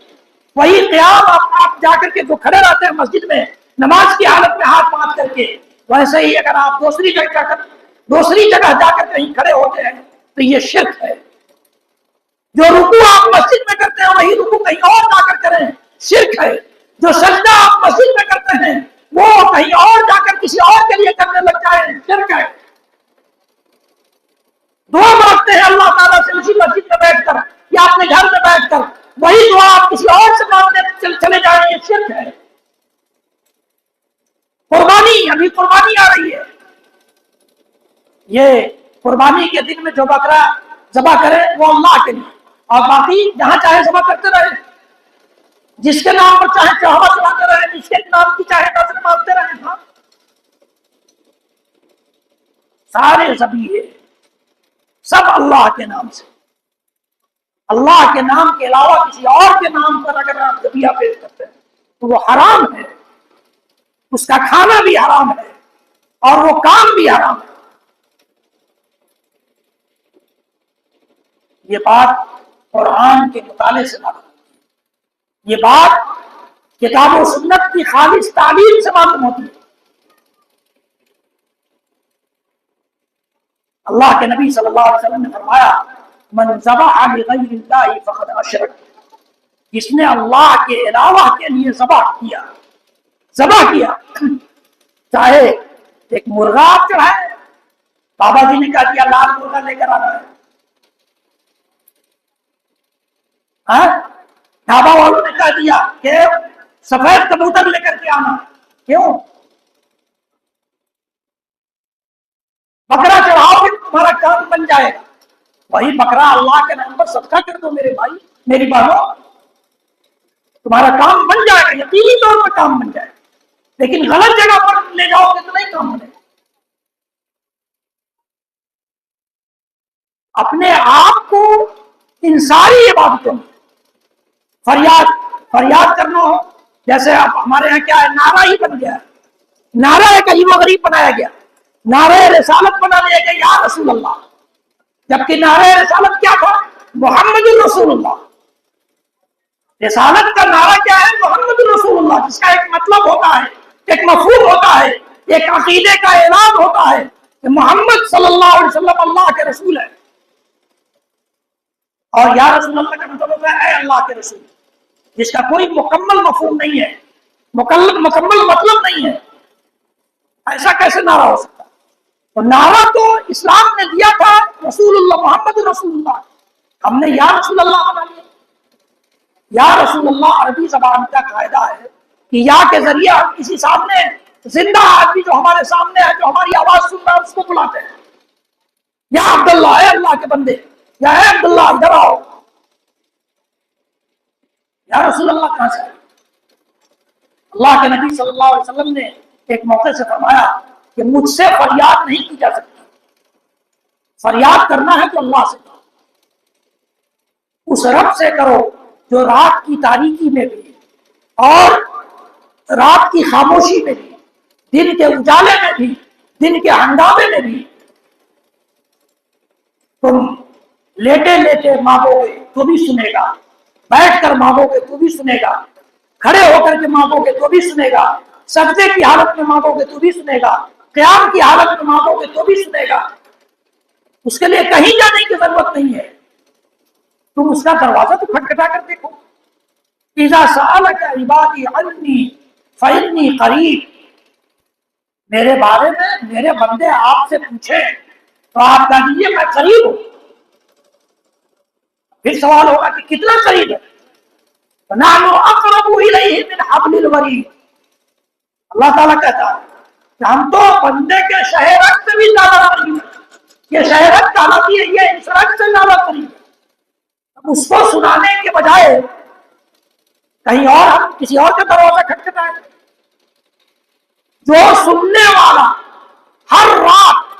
وہی قیام آپ جا کر کے جو کھڑے رہتے ہیں مسجد میں نماز کی حالت میں ہاتھ باندھ کر کے، ویسے ہی اگر آپ دوسری جگہ جا کر کہیں کھڑے ہوتے ہیں تو یہ شرک ہے. جو رکوع آپ مسجد میں کرتے ہیں وہی رکوع کہیں اور جا کر کریں، شرک ہے. جو سجدہ آپ مسجد میں کرتے ہیں وہ کہیں اور جا کر کسی اور کے لیے کرنے لگ جائیں، شرک ہے. دعا مانگتے ہیں اللہ تعالیٰ سے اسی مسجد میں بیٹھ کر یا اپنے گھر میں بیٹھ کر، وہی دعا آپ کسی اور سے مانگنے چلے جائیں، یہ شرک ہے. قربانی، ابھی قربانی آ رہی ہے، یہ قربانی کے دن میں جو بکرا ذبح کرے وہ اللہ کے لیے، اور باقی جہاں چاہے ذبح کرتے رہے، جس کے نام پر چاہے چڑھاوا چڑھاتے رہے، جس کے نام کی چاہے نظر مانتے رہے. ہاں سارے ذبیحے سب اللہ کے نام سے، اللہ کے نام کے علاوہ کسی اور کے نام پر اگر آپ ذبیحہ پیش کرتے ہیں تو وہ حرام ہے، اس کا کھانا بھی حرام ہے اور وہ کام بھی حرام ہے. یہ بات قرآن کے مطالعے سے معلوم ہوتی ہے، یہ بات کتاب و سنت کی خالص تعلیم سے معلوم ہوتی ہے۔ اللہ کے نبی صلی اللہ علیہ وسلم نے فرمایا من ذبح لغیر اللہ فقد اشرک، جس نے اللہ کے علاوہ کے لیے ذبح کیا، چاہے ایک مرغا آپ چڑھائے، بابا جی نے کہا دیا لال مرغا لے کر آنا ہے، ڈھابا والوں نے کہہ دیا کہ سفید کبوتر لے کر کے آنا، کیوں؟ بکرا چڑھاؤ گے تمہارا کام بن جائے گا، وہی بکرا اللہ کے نام پر صدقہ کر دو میرے بھائی میری بہنوں، تمہارا کام بن جائے گا، یقینی طور پر کام بن جائے گا، لیکن غلط جگہ پر لے جاؤ گے تو نہیں کام بنے گا۔ اپنے آپ کو ان ساری عبادتوں میں فریاد کرنا ہو، جیسے اب ہمارے یہاں کیا ہے، نعرہ ہی بن گیا ہے، نعرہ ایک عجیب و غریب بنایا گیا، نعرہ رسالت بنا لیا گیا یا رسول اللہ، جبکہ نعرہ رسالت کیا تھا؟ محمد الرسول اللہ۔ رسالت کا نعرہ کیا ہے؟ محمد الرسول اللہ، جس کا ایک مطلب ہوتا ہے، ایک مفہوم ہوتا ہے، ایک عقیدے کا اعلان ہوتا ہے کہ محمد صلی اللہ علیہ وسلم اللہ کے رسول ہے، اور یا رسول اللہ کا مطلب ہوتا ہے اے اللہ کے رسول، جس کا کوئی مکمل مفہوم نہیں ہے، مکمل مطلب نہیں ہے، ایسا کیسے نعرہ ہو سکتا؟ تو نعرہ تو اسلام نے دیا تھا رسول اللہ محمد رسول اللہ، ہم نے یا رسول اللہ بنا لیا۔ یا رسول اللہ عربی زبان کا قاعدہ ہے کہ یا کے ذریعے ہم کسی سامنے زندہ آدمی جو ہمارے سامنے ہے، جو ہماری آواز سن رہا ہے، اس کو بلاتے ہیں، یا عبداللہ، اے اللہ کے بندے، یا اے عبداللہ ادھر آؤ۔ یا رسول اللہ کہاں سے؟ اللہ کے نبی صلی اللہ علیہ وسلم نے ایک موقع سے فرمایا کہ مجھ سے فریاد نہیں کی جا سکتی، فریاد کرنا ہے تو اللہ سے کرو، اس رب سے کرو جو رات کی تاریکی میں بھی اور رات کی خاموشی میں بھی، دن کے اجالے میں بھی، دن کے ہنگامے میں بھی، تم لیٹے لیٹے مانگو گے تو بھی سنے گا، بیٹھ کر مانگو گے تو بھی سنے گا، کھڑے ہو کر کے مانگو گے تو بھی سنے گا، سجدے کی حالت میں مانگو گے تو بھی سنے گا، قیام کی حالت میں مانگو گے تو بھی سنے گا، اس کے لیے کہیں جانے کی ضرورت نہیں ہے، تم اس کا دروازہ تو کھٹکھٹا کر دیکھو۔ اذا سألک عبادی عنی فإنی قریب، میرے بارے میں میرے بندے آپ سے پوچھے تو آپ کہہ دیجیے میں قریب ہوں۔ پھر سوال ہوگا کہ کتنا قریب ہے؟ فَنَحْنُ أَقْرَبُ إِلَيْهِ مِنْ حَبْلِ الْوَرِيدِ، اللہ تعالیٰ کہتا ہے کہ ہم تو بندے کے شہرت سے بھی زیادہ قریب ہیں، یہ شہرت کہلاتی ہے، یہ انسرت سے زیادہ قریب ہے۔ اب اس کو سنانے کے بجائے کہیں اور ہم کسی اور کا دروازہ کھٹکھٹائیں، جو سننے والا ہر رات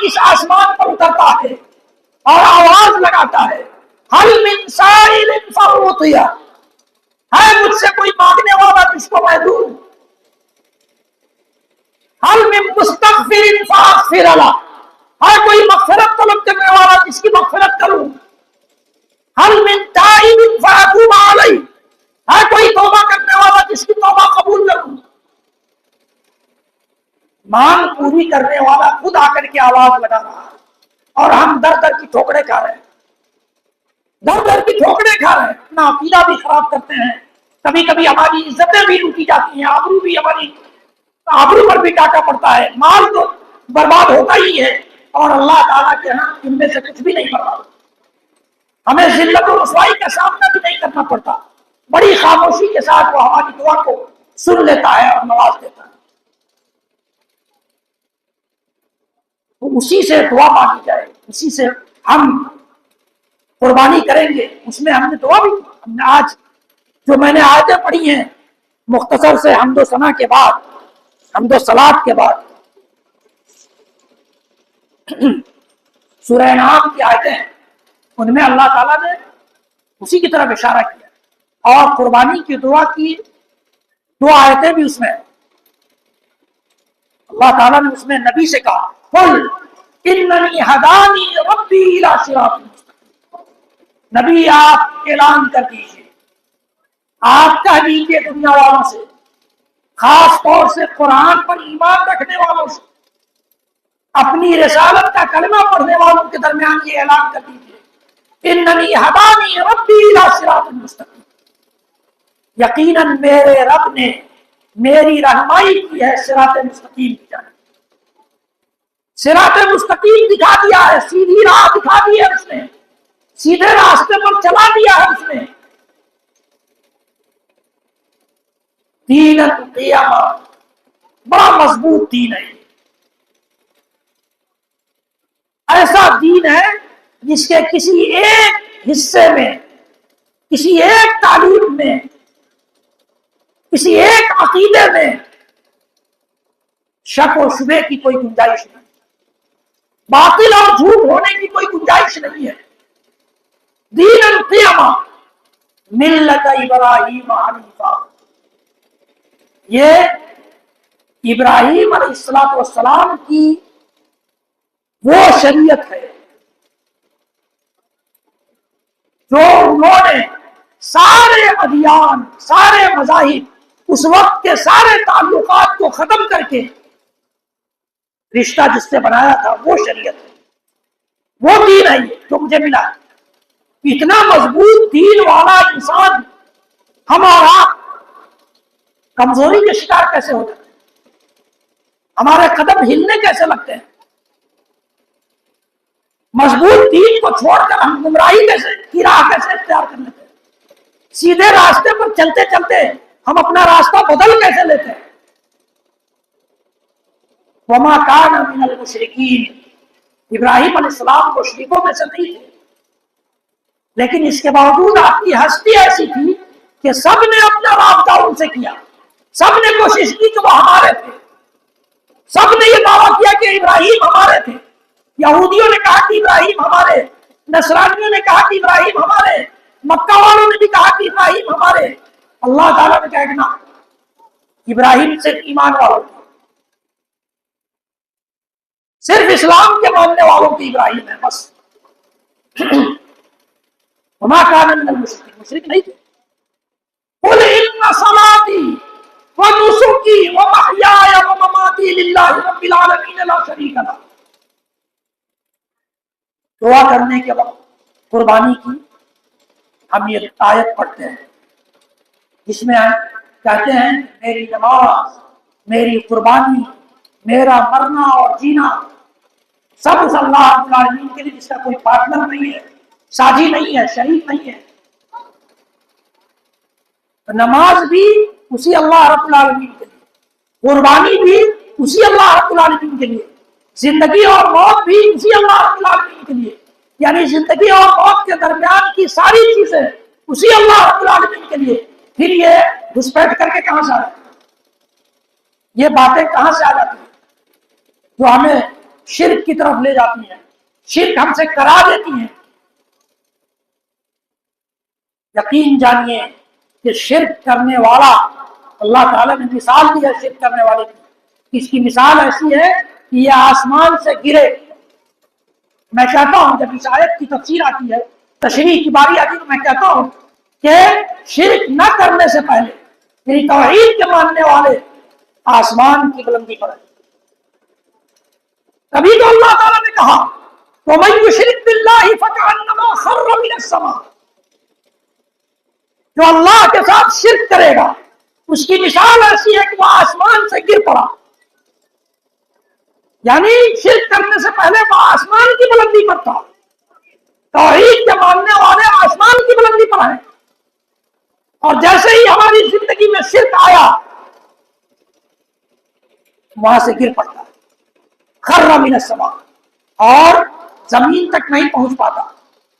اس آسمان پر اترتا ہے اور آواز لگاتا ہے، حل من سائل فأعطیہ، ہے مجھ سے کوئی مانگنے والا جس کو میں دوں، حل من مستغفر فاغفر لہ، ہے کوئی مغفرت طلب کرنے والا جس کی مغفرت کروں، حل من تائب فاتوب علیہ، ہے کوئی توبہ کرنے والا جس کی توبہ قبول کروں۔ مانگ پوری کرنے والا خود آ کر کے آواز لگا رہا ہے، اور ہم در در کی ٹھوکریں کھا رہے ہیں، در در کی ٹھوکریں کھا رہے ہیں، اپنا عقیدہ بھی خراب کرتے ہیں، کبھی کبھی ہماری عزتیں بھی لوٹی جاتی ہیں، آبرو بھی ہماری آبرو پر بھی ٹاٹا پڑتا ہے، مال تو برباد ہوتا ہی ہے، اور اللہ تعالیٰ کے ہاں ان میں سے کچھ بھی نہیں برباد، ہمیں ذلت و رسوائی کا سامنا بھی نہیں کرنا پڑتا، بڑی خاموشی کے ساتھ وہ ہماری دعا کو سن لیتا ہے اور نواز دیتا ہے۔ تو اسی سے دعا مانگی جائے، اسی سے ہم قربانی کریں گے، اس میں ہم نے دعا بھی، ہم نے آج جو میں نے آیتیں پڑھی ہیں مختصر سے حمد و ثنا کے بعد، حمد و صلات کے بعد، سورہ انعام کی آیتیں ہیں، ان میں اللہ تعالیٰ نے اسی کی طرف اشارہ کیا، اور قربانی کی دعا کی دو آیتیں بھی اس میں، اللہ تعالیٰ نے اس میں نبی سے کہا قل اننی ہدانی ربی الی صراط مستقیم۔ نبی آپ اعلان کر دیجیے، آپ کہہ دیجیے دنیا والوں سے، خاص طور سے قرآن پر ایمان رکھنے والوں سے، اپنی رسالت کا کلمہ پڑھنے والوں کے درمیان یہ اعلان کر دیجیے، اننی ہدانی ربی الی صراط مستقیم، یقیناً میرے رب نے میری رہنمائی کی ہے صراط مستقیم کی جانب۔ صراط مستقیم دکھا دیا ہے، سیدھی راہ دکھا دی ہے اس نے، سیدھے راستے پر چلا دیا ہے اس نے۔ دین القیامہ، بڑا مضبوط دین ہے، ایسا دین ہے جس کے کسی ایک حصے میں، کسی ایک تعلیم میں، کسی ایک عقیدے میں شک و شبہ کی کوئی گنجائش نہیں، باطل اور جھوٹ ہونے کی کوئی گنجائش نہیں ہے۔ دین القیامہ ملت ابراہیم حنیفہ، یہ ابراہیم علیہ السلام کی وہ شریعت ہے جو انہوں نے سارے ادیان، سارے مذاہب، اس وقت کے سارے تعلقات کو ختم کر کے رشتہ جس سے بنایا تھا، وہ شریعت ہے، وہ دین ہے جو مجھے ملا۔ اتنا مضبوط دین والا انسان ہمارا کمزوری کے شکار کیسے ہوتا ہے؟ ہمارے قدم ہلنے کیسے لگتے ہیں؟ مضبوط دین کو چھوڑ کر ہم گمراہی کی راہ کیسے اختیار کر لیتے ہیں؟ سیدھے راستے پر چلتے چلتے ہم اپنا راستہ بدل کیسے لیتے ہیں؟ وما کان من المشرکین، ابراہیم علیہ السلام مشرکوں میں سے نہیں تھے، لیکن اس کے باوجود آپ کی ہستی ایسی تھی کہ سب نے اپنا رابطہ ان سے کیا، سب نے کوشش کی کہ وہ ہمارے تھے، سب نے یہ دعویٰ کیا کہ ابراہیم ہمارے تھے۔ یہودیوں نے کہا کہ ابراہیم ہمارے، نصرانیوں نے کہا کہ ابراہیم ہمارے، مکہ والوں نے بھی کہا کہ ابراہیم ہمارے۔ اللہ تعالیٰ نے کہا کہ نہ، ابراہیم صرف ایمان والوں کی، صرف اسلام کے ماننے والوں کی ابراہیم ہے، بس۔ وما كان من المشركين، مشرک نہیں تھے۔ قل ان صلاتي ونسكي ومحياي ومماتي لله رب العالمين لا شريك له۔ دعا کرنے کے وقت قربانی کی ہم یہ آیت پڑھتے ہیں جس میں کہتے ہیں میری نماز، میری قربانی، میرا مرنا اور جینا سب اس اللہ رب العالمین کے لیے، جس کا کوئی پارٹنر نہیں ہے، ساجی نہیں ہے، شریک نہیں ہے۔ نماز بھی اسی اللہ رب العالمین کے لیے، قربانی بھی اسی اللہ رب العالمین کے لیے، زندگی اور موت بھی اسی اللہ رب العالمین کے لیے، یعنی زندگی اور موت کے درمیان کی ساری چیزیں اسی اللہ رب العالمین کے لیے۔ پھر یہ گھسپیٹ کر کے کہاں سے آ جاتی ہیں؟ یہ باتیں کہاں سے آ جاتی ہیں جو ہمیں شرک کی طرف لے جاتی ہیں، شرک ہم سے کرا دیتی ہیں؟ یقین جانیے کہ شرک کرنے والا، اللہ تعالیٰ نے مثال دی ہے شرک کرنے والے کی، اس کی مثال ایسی ہے کہ یہ آسمان سے گرے۔ میں کہتا ہوں جب اس آیت کی تفسیر آتی ہے، تشریح کی باری آتی ہے، تو میں کہتا ہوں کہ شرک نہ کرنے سے پہلے یعنی توحید کے ماننے والے آسمان کی بلندی پر ہیں۔ کبھی تو اللہ تعالیٰ نے کہا وَمَن يُشْرِكْ بِاللَّهِ فَكَأَنَّمَا خَرَّ مِنَ السَّمَاءِ، جو اللہ کے ساتھ شرک کرے گا اس کی مثال ایسی ہے کہ وہ آسمان سے گر پڑا، یعنی شرک کرنے سے پہلے وہ آسمان کی بلندی پر تھا۔ توحید کے ماننے والے آسمان کی بلندی پر ہیں، اور جیسے ہی ہماری زندگی میں شرک آیا وہاں سے گر پڑتا ہے، خر من السماء، اور زمین تک نہیں پہنچ پاتا،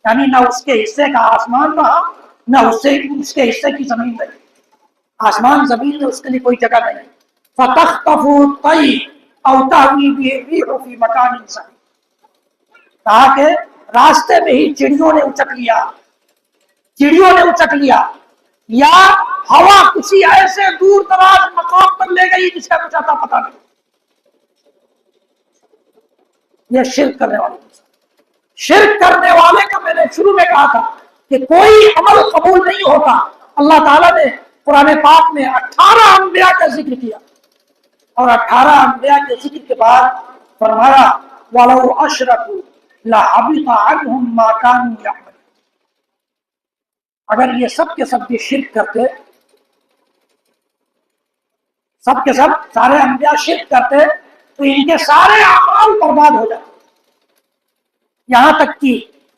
یعنی نہ اس کے حصے کا آسمان رہا، نہ اس کے حصے کی زمین رہی، آسمان زمین میں اس کے لیے کوئی جگہ نہیں۔ فَتَخْطَفُ الطَّيْرُ أَوْ تَهْوِي بِهِ الرِّيحُ فِي مَكَانٍ سَحِيقٍ، کہا کہ راستے میں ہی چڑیوں نے اچک لیا، چڑیوں نے اچک لیا، یا ہوا کسی ایسے دور دراز مقام پر لے گئی جس کا کچھ اتا پتہ نہیں۔ یہ شرک کرنے والے. شرک کرنے والے کا میں نے شروع میں کہا تھا کہ کوئی عمل قبول نہیں ہوتا. اللہ تعالیٰ نے قرآن پاک میں 18 انبیاء کا ذکر کیا اور 18 انبیاء کے ذکر کے بعد فرمایا وَلَوْ أَشْرَكُوا لَحَبِطَ عَنْهُمْ مَا كَانُوا يَعْمَلُونَ. اگر یہ سب کے سب یہ شرک کرتے، سب کے سب سارے انبیاء شرک کرتے تو ان کے سارے اعمال برباد ہو جاتے. یہاں تک کہ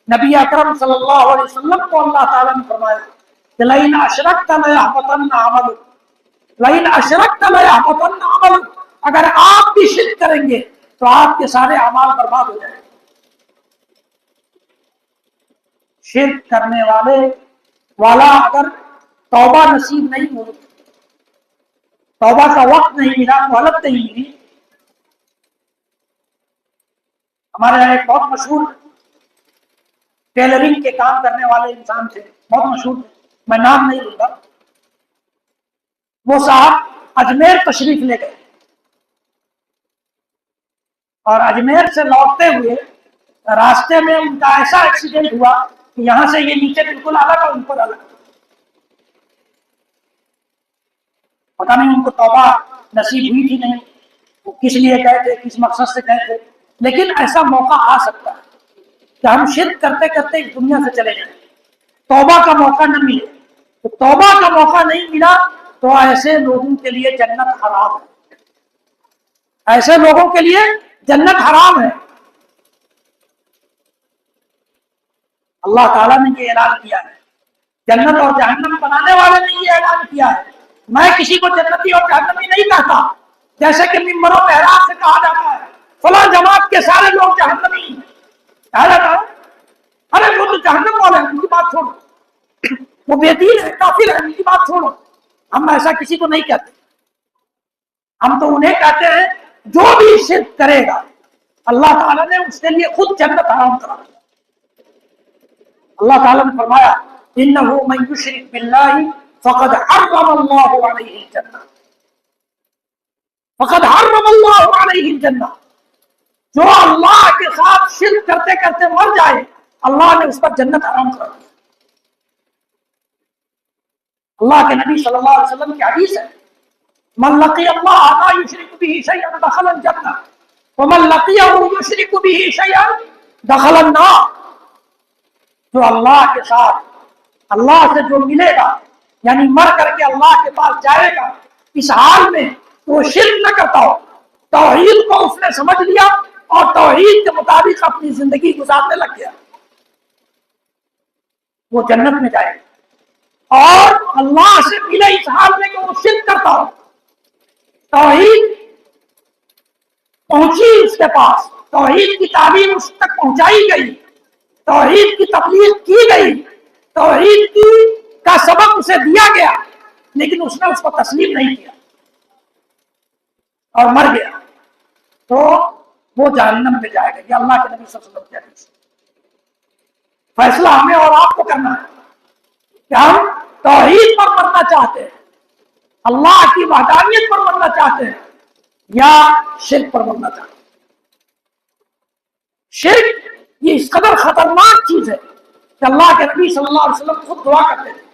نبی اکرم صلی اللہ علیہ وسلم کو اللہ تعالیٰ نے فرمایا کہ لَئِنْ أَشْرَكْتَ لَيَحْبَطَنَّ عَمَلُكَ لَئِنْ أَشْرَكْتَ لَيَحْبَطَنَّ عَمَلُكَ. اگر آپ بھی شرک کریں گے تو آپ کے سارے اعمال برباد ہو جائیں گے. شرک کرنے والا اگر توبہ نصیب نہیں ہو، توبہ کا وقت نہیں ملا، مہلت نہیں ملی. ہمارے یہاں ایک بہت مشہور ٹیلرنگ کے کام کرنے والے انسان تھے، بہت مشہور تھے، میں نام نہیں لوں گا. وہ صاحب اجمیر تشریف لے گئے اور اجمیر سے لوٹتے ہوئے راستے میں ان کا ایسا ایکسیڈنٹ ہوا کہ یہاں سے یہ نیچے بالکل الگ اور اوپر الگ. پتا نہیں ان کو توبہ نصیب ہوئی تھی نہیں، وہ کس لیے گئے تھے، کس مقصد سے گئے تھے. لیکن ایسا موقع آ سکتا ہے کہ ہم شرک کرتے کرتے اس دنیا سے چلے جائیں، توبہ کا موقع نہ ملے. تو توبہ کا موقع نہیں ملا تو ایسے لوگوں کے لیے جنت حرام ہے. ایسے لوگوں کے لیے جنت حرام ہے. اللہ تعالیٰ نے یہ اعلان کیا ہے، جنت اور جہنم بنانے والے نے یہ اعلان کیا ہے. میں کسی کو جنتی اور جہنمی نہیں کہتا، جیسے کہ ممبر و محراب سے کہا جاتا ہے فلاں جماعت کے سارے لوگ جہنمی ہیں. کہا جاتا ہے ارے وہ تو جہنم والے ہیں، ان کی بات چھوڑو، وہ بے دین ہے، کافر ہے، ان کی بات چھوڑو. ہم ایسا کسی کو نہیں کہتے. ہم تو انہیں کہتے ہیں جو بھی شرک کرے گا اللہ تعالیٰ نے اس کے لیے خود جنت حرام کرا دیا. اللہ تعالیٰ نے فرمایا إِنَّهُ مَن يُشْرِكْ بِاللَّهِ فَقَدْ حَرَّمَ اللَّهُ عَلَيْهِ الْجَنَّةَ. فَقَدْ حَرَّمَ اللَّهُ عَلَيْهِ الْجَنَّةَ. جو اللہ کے ساتھ شرک کرتے کرتے مر جائے اللہ نے اس پر جنت حرام کر دی. اللہ کے نبی صلی اللہ علیہ وسلم کی حدیث ہے من لقی اللہ لا یشرک به شیئا دخل الجنہ ومن لقیہ یشرک به شیئا دخل النار. جو اللہ کے ساتھ اللہ سے جو ملے گا یعنی مر کر کے اللہ کے پاس جائے گا اس حال میں وہ شرک نہ کرتا ہو، توحید کو اس نے سمجھ لیا اور توحید کے مطابق اپنی زندگی گزارنے لگ گیا، وہ جنت میں جائے گا. اور اللہ سے ملے اس حال میں کہ وہ شرک کرتا ہو، توحید پہنچی اس کے پاس، توحید کی تعلیم اس تک پہنچائی گئی، توحید کی تبلیغ کی گئی، توحید کا سبق اسے دیا گیا، لیکن اس نے اس کو تسلیم نہیں کیا اور مر گیا، تو وہ جہنم میں جائے گا. یہ اللہ کے نبی صلی اللہ علیہ وسلم کی حدیث. فیصلہ ہمیں اور آپ کو کرنا ہے کہ ہم توحید پر مرنا چاہتے ہیں، اللہ کی وحدانیت پر مرنا چاہتے ہیں یا شرک پر مرنا چاہتے ہیں. شرک یہ اس قدر خطرناک چیز ہے کہ اللہ کے نبی صلی اللہ علیہ وسلم خود دعا کرتے تھے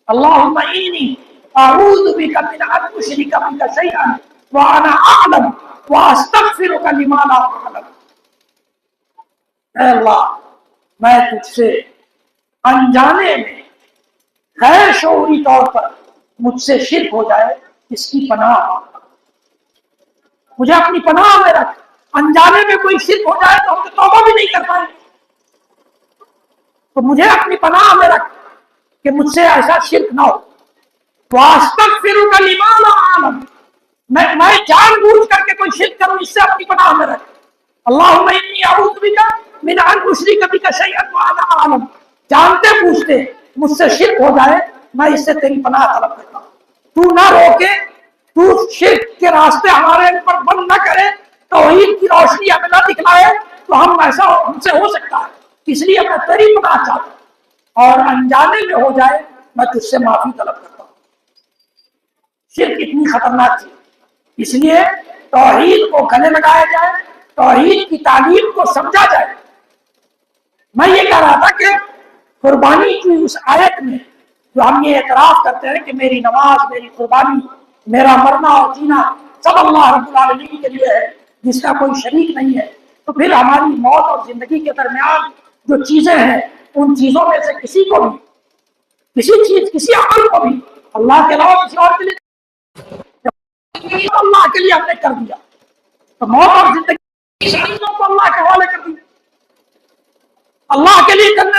اللہم انی اعوذ بک من ان اشرک بک شیئا وانا اعلم واستغفرک لما لا اعلم. اے اللہ میں تجھ سے انجانے میں غیر شعوری طور پر مجھ سے شرک ہو جائے اس کی پناہ مانگتا ہوں. مجھے اپنی پناہ میں رکھ. انجانے میں کوئی شرک ہو جائے تو ہم تو توبہ بھی نہیں کر پائیں گے، تو مجھے اپنی پناہ میں رکھ کہ مجھ سے ایسا شرک نہ ہو. وَأَسْتَغْفِرُكَ لِمَا لَا أَعْلَمُ. میں جان بوجھ کر کے کوئی شرک کروں اس سے اپنی پناہ میں رکھ. اللہم انی اعوذ بک من ان اشرک بک شیئا وانا اعلم. جانتے پوچھتے مجھ سے شرک ہو جائے میں اس سے تیری پناہ طلب کرتا ہوں. تو نہ روکے، تو شرک کے راستے ہمارے اوپر بند نہ کرے، توحید کی روشنی ہمیں نہ دکھلائے تو ہم سے ہو سکتا ہے. اس لیے میں تیری پناہ چاہتا ہوں اور انجانے میں ہو جائے میں تجھ سے معافی طلب کرتا ہوں. شرک اتنی خطرناک چیز، اس لیے توحید کو گلے لگایا جائے، توحید کی تعلیم کو سمجھا جائے۔ میں یہ کہہ رہا تھا کہ قربانی کی اس آیت میں جو ہم یہ اعتراف کرتے ہیں کہ میری نماز، میری قربانی، میرا مرنا اور جینا سب اللہ رب العالمین کے لیے ہے، جس کا کوئی شریک نہیں ہے، تو پھر ہماری موت اور زندگی کے درمیان جو چیزیں ہیں ان چیزوں میں سے کسی کو بھی، کسی عمل کو بھی اللہ کے علاوہ کسی اور کے لیے اللہ کے لیے ہم نے کر دیا، تو موت اور زندگی کو اللہ کے حوالے کر دیا، اللہ کے لیے کرنے۔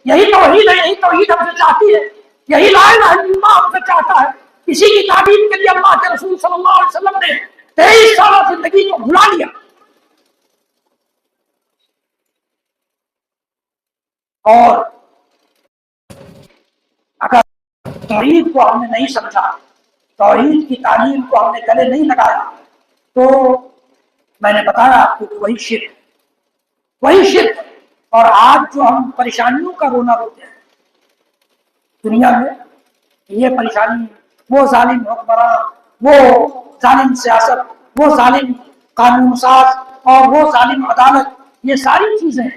یہی توحید ہے، یہی توحید ہم سے چاہتی ہے، یہی لا الہ الا اللہ ہم سے چاہتا ہے۔ اسی کی تعلیم کے لیے اللہ کے رسول صلی اللہ علیہ وسلم نے 23 سالہ زندگی کو بھلا لیا۔ اور اگر توحید کو ہم نے نہیں سمجھا، توحید کی تعلیم کو ہم نے گلے نہیں لگایا، تو میں نے بتایا آپ کو وہی شرک۔ اور آج جو ہم پریشانیوں کا رونا روتے ہیں دنیا میں، یہ پریشانی، وہ ظالم حکمران، وہ ظالم سیاست، وہ ظالم قانون ساز اور وہ ظالم عدالت، یہ ساری چیزیں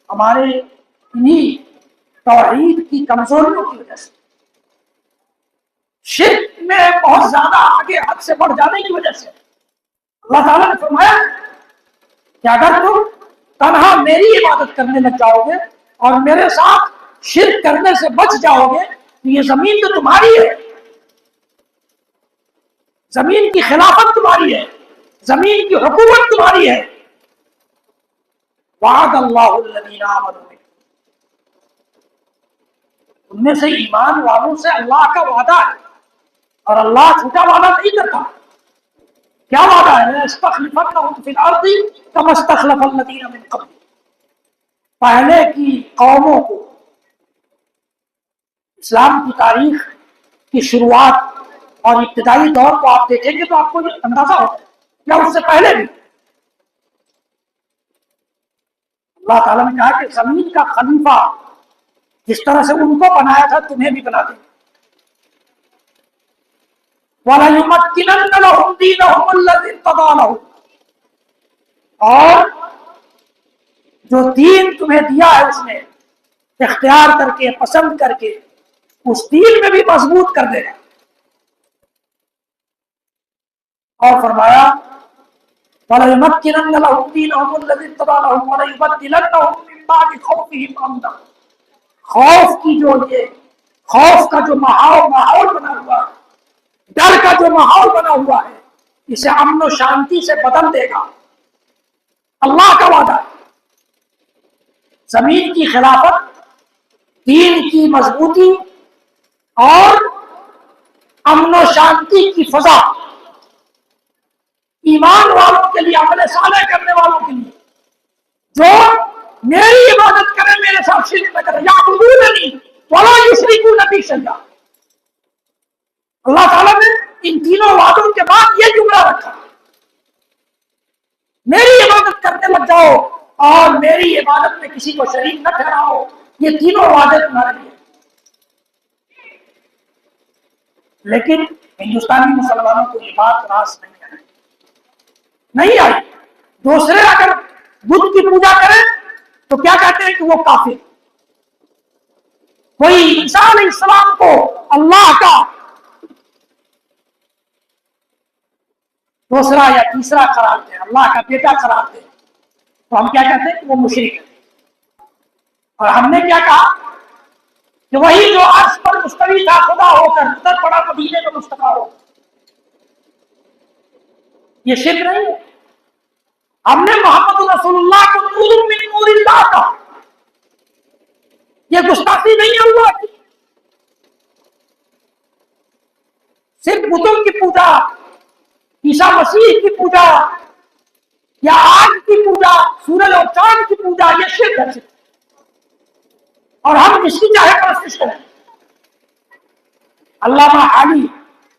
ہمارے انہی توحید کی کمزوریوں کی وجہ سے، شرک میں بہت زیادہ آگے حد سے بڑھ جانے کی وجہ سے۔ اللہ تعالیٰ نے فرمایا کہ اگر تم تنہا میری عبادت کرنے لگ جاؤ گے اور میرے ساتھ شرک کرنے سے بچ جاؤ گے تو یہ زمین تو تمہاری ہے، زمین کی خلافت تمہاری ہے، زمین کی حکومت تمہاری ہے۔ وعد اللہ الذین آمنوا، ان میں سے ایمان والوں سے اللہ کا وعدہ ہے، اور اللہ چھوٹا وعدہ نہیں کرتا۔ کیا وعدہ ہے؟ لَأَسْتَخْلِفَنَّهُمْ فِي الْأَرْضِ كَمَا اسْتَخْلَفَ الَّذِينَ مِن قَبْلِهِمْ، پہلے کی قوموں کو، اسلام کی تاریخ کی شروعات اور ابتدائی دور کو آپ دیکھیں گے تو آپ کو یہ اندازہ ہوگا، یا اس سے پہلے بھی اللہ تعالیٰ نے کہا کہ زمین کا خلیفہ جس طرح سے ان کو بنایا تھا تمہیں بھی بنا دیں۔ وَلَيُمَكِّنَنَّ لَهُمْ دِينَهُمُ الَّذِي ارْتَضَىٰ لَهُمْ، اور جو دین تمہیں دیا ہے اس میں اختیار کر کے، پسند کر کے، اس دین میں بھی مضبوط کر دے گا۔ اور فرمایا وَلَيُمَكِّنَنَّ لَهُمْ دِينَهُمُ الَّذِي ارْتَضَىٰ لَهُمْ وَلَيُبَدِّلَنَّهُم مِّن بَعْدِ خَوْفِهِمْ أَمْنًا، خوف کی جو یہ خوف کا جو ماحول بنا ہوا ہے، ڈر کا جو ماحول بنا ہوا ہے، اسے امن و شانتی سے بدل دے گا۔ اللہ کا وعدہ ہے، زمین کی خلافت، دین کی مضبوطی اور امن و شانتی کی فضا ایمان والوں کے لیے، عمل صالح کرنے والوں کے لیے، جو میری عبادت کرے، میرے ساتھ شرک نہ کرے، یعبدوننی ولا یشرکون بی شیئا۔ اللہ تعالیٰ نے ان تینوں وعدوں کے بعد یہ جملہ رکھا، میری عبادت کرنے لگ جاؤ اور میری عبادت میں کسی کو شریک نہ ٹھہراؤ، یہ تینوں وعدے تمہارے لیے۔ لیکن ہندوستانی مسلمانوں کو یہ بات راس نہیں آئی۔ دوسرے اگر بدھ کی پوجا کریں تو کیا کہتے ہیں کہ وہ کافر، کوئی عیسیٰ علیہ السلام کو اللہ کا دوسرا یا تیسرا قرار دے، اللہ کا بیٹا قرار دے، تو ہم کیا کہتے ہیں کہ وہ مشرک ہے۔ اور ہم نے کیا کہا کہ وہی جو عرش پر مستوی تھا خدا ہو کر اتر پڑا مدینے میں مصطفیٰ ہو، یہ شرک نہیں ہے۔ ہم نے محمد رسول اللہ کو نور من نور اللہ کا، یہ گستاخی نہیں ہے اللہ کی۔ صرف بتوں کی پوجا، عیسیٰ مسیح کی پوجا یا آگ کی پوجا، سورج اور چاند کی پوجا، یہ شرک ہے۔ اور ہم جس کی چاہے پرستش کریں۔ علامہ حالی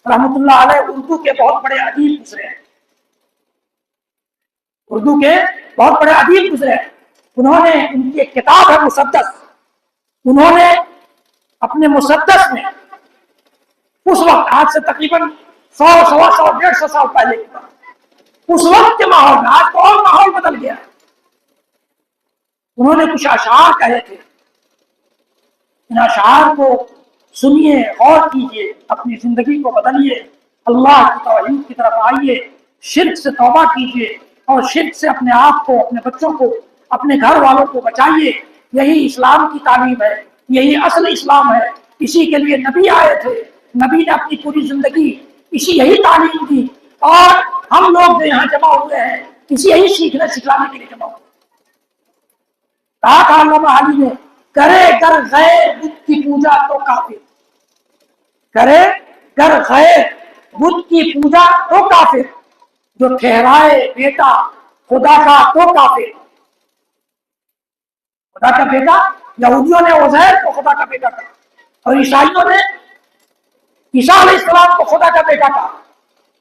رحمۃ اللہ علیہ اردو کے بہت بڑے ادیب گزرے ہیں، اردو کے بہت بڑے ادیب گزرے ہیں۔ انہوں نے، ان کی ایک کتاب ہے مسدس، انہوں نے اپنے مسدس میں اس وقت، آج سے تقریباً 100، 125، 150 سال پہلے کی بات، اس وقت کے ماحول میں، آج تو اور ماحول بدل گیا۔ انہوں نے کچھ اشعار کہے تھے، ان اشعار کو سنیے، غور کیجیے، اپنی زندگی کو بدلیے، اللہ کی توحید کی طرف آئیے، شرک سے توبہ کیجیے اور شرک سے اپنے آپ کو، اپنے بچوں کو، اپنے گھر والوں کو بچائیے۔ یہی اسلام کی تعلیم ہے، یہی اصل اسلام ہے، اسی کے لیے نبی آئے تھے، نبی نے اپنی پوری زندگی یہی تعلیم دی، اور ہم لوگ جو یہاں جمع ہوئے ہیں یہی سیکھنے سکھلانے کے لیے جمع ہوئے۔ کہا تھا علامہ حالی نے، کرے گر غیر بت کی پوجا تو کافر، کرے گر غیر بت کی پوجا تو کافر، جو ٹھہرائے بیٹا خدا کا تو کافر۔ خدا کا بیٹا، یہودیوں نے عزیر کو خدا کا بیٹا کہا، اور عیسائیوں نے عیسیٰ علیہ السلام کو خدا کا بیٹا کہا،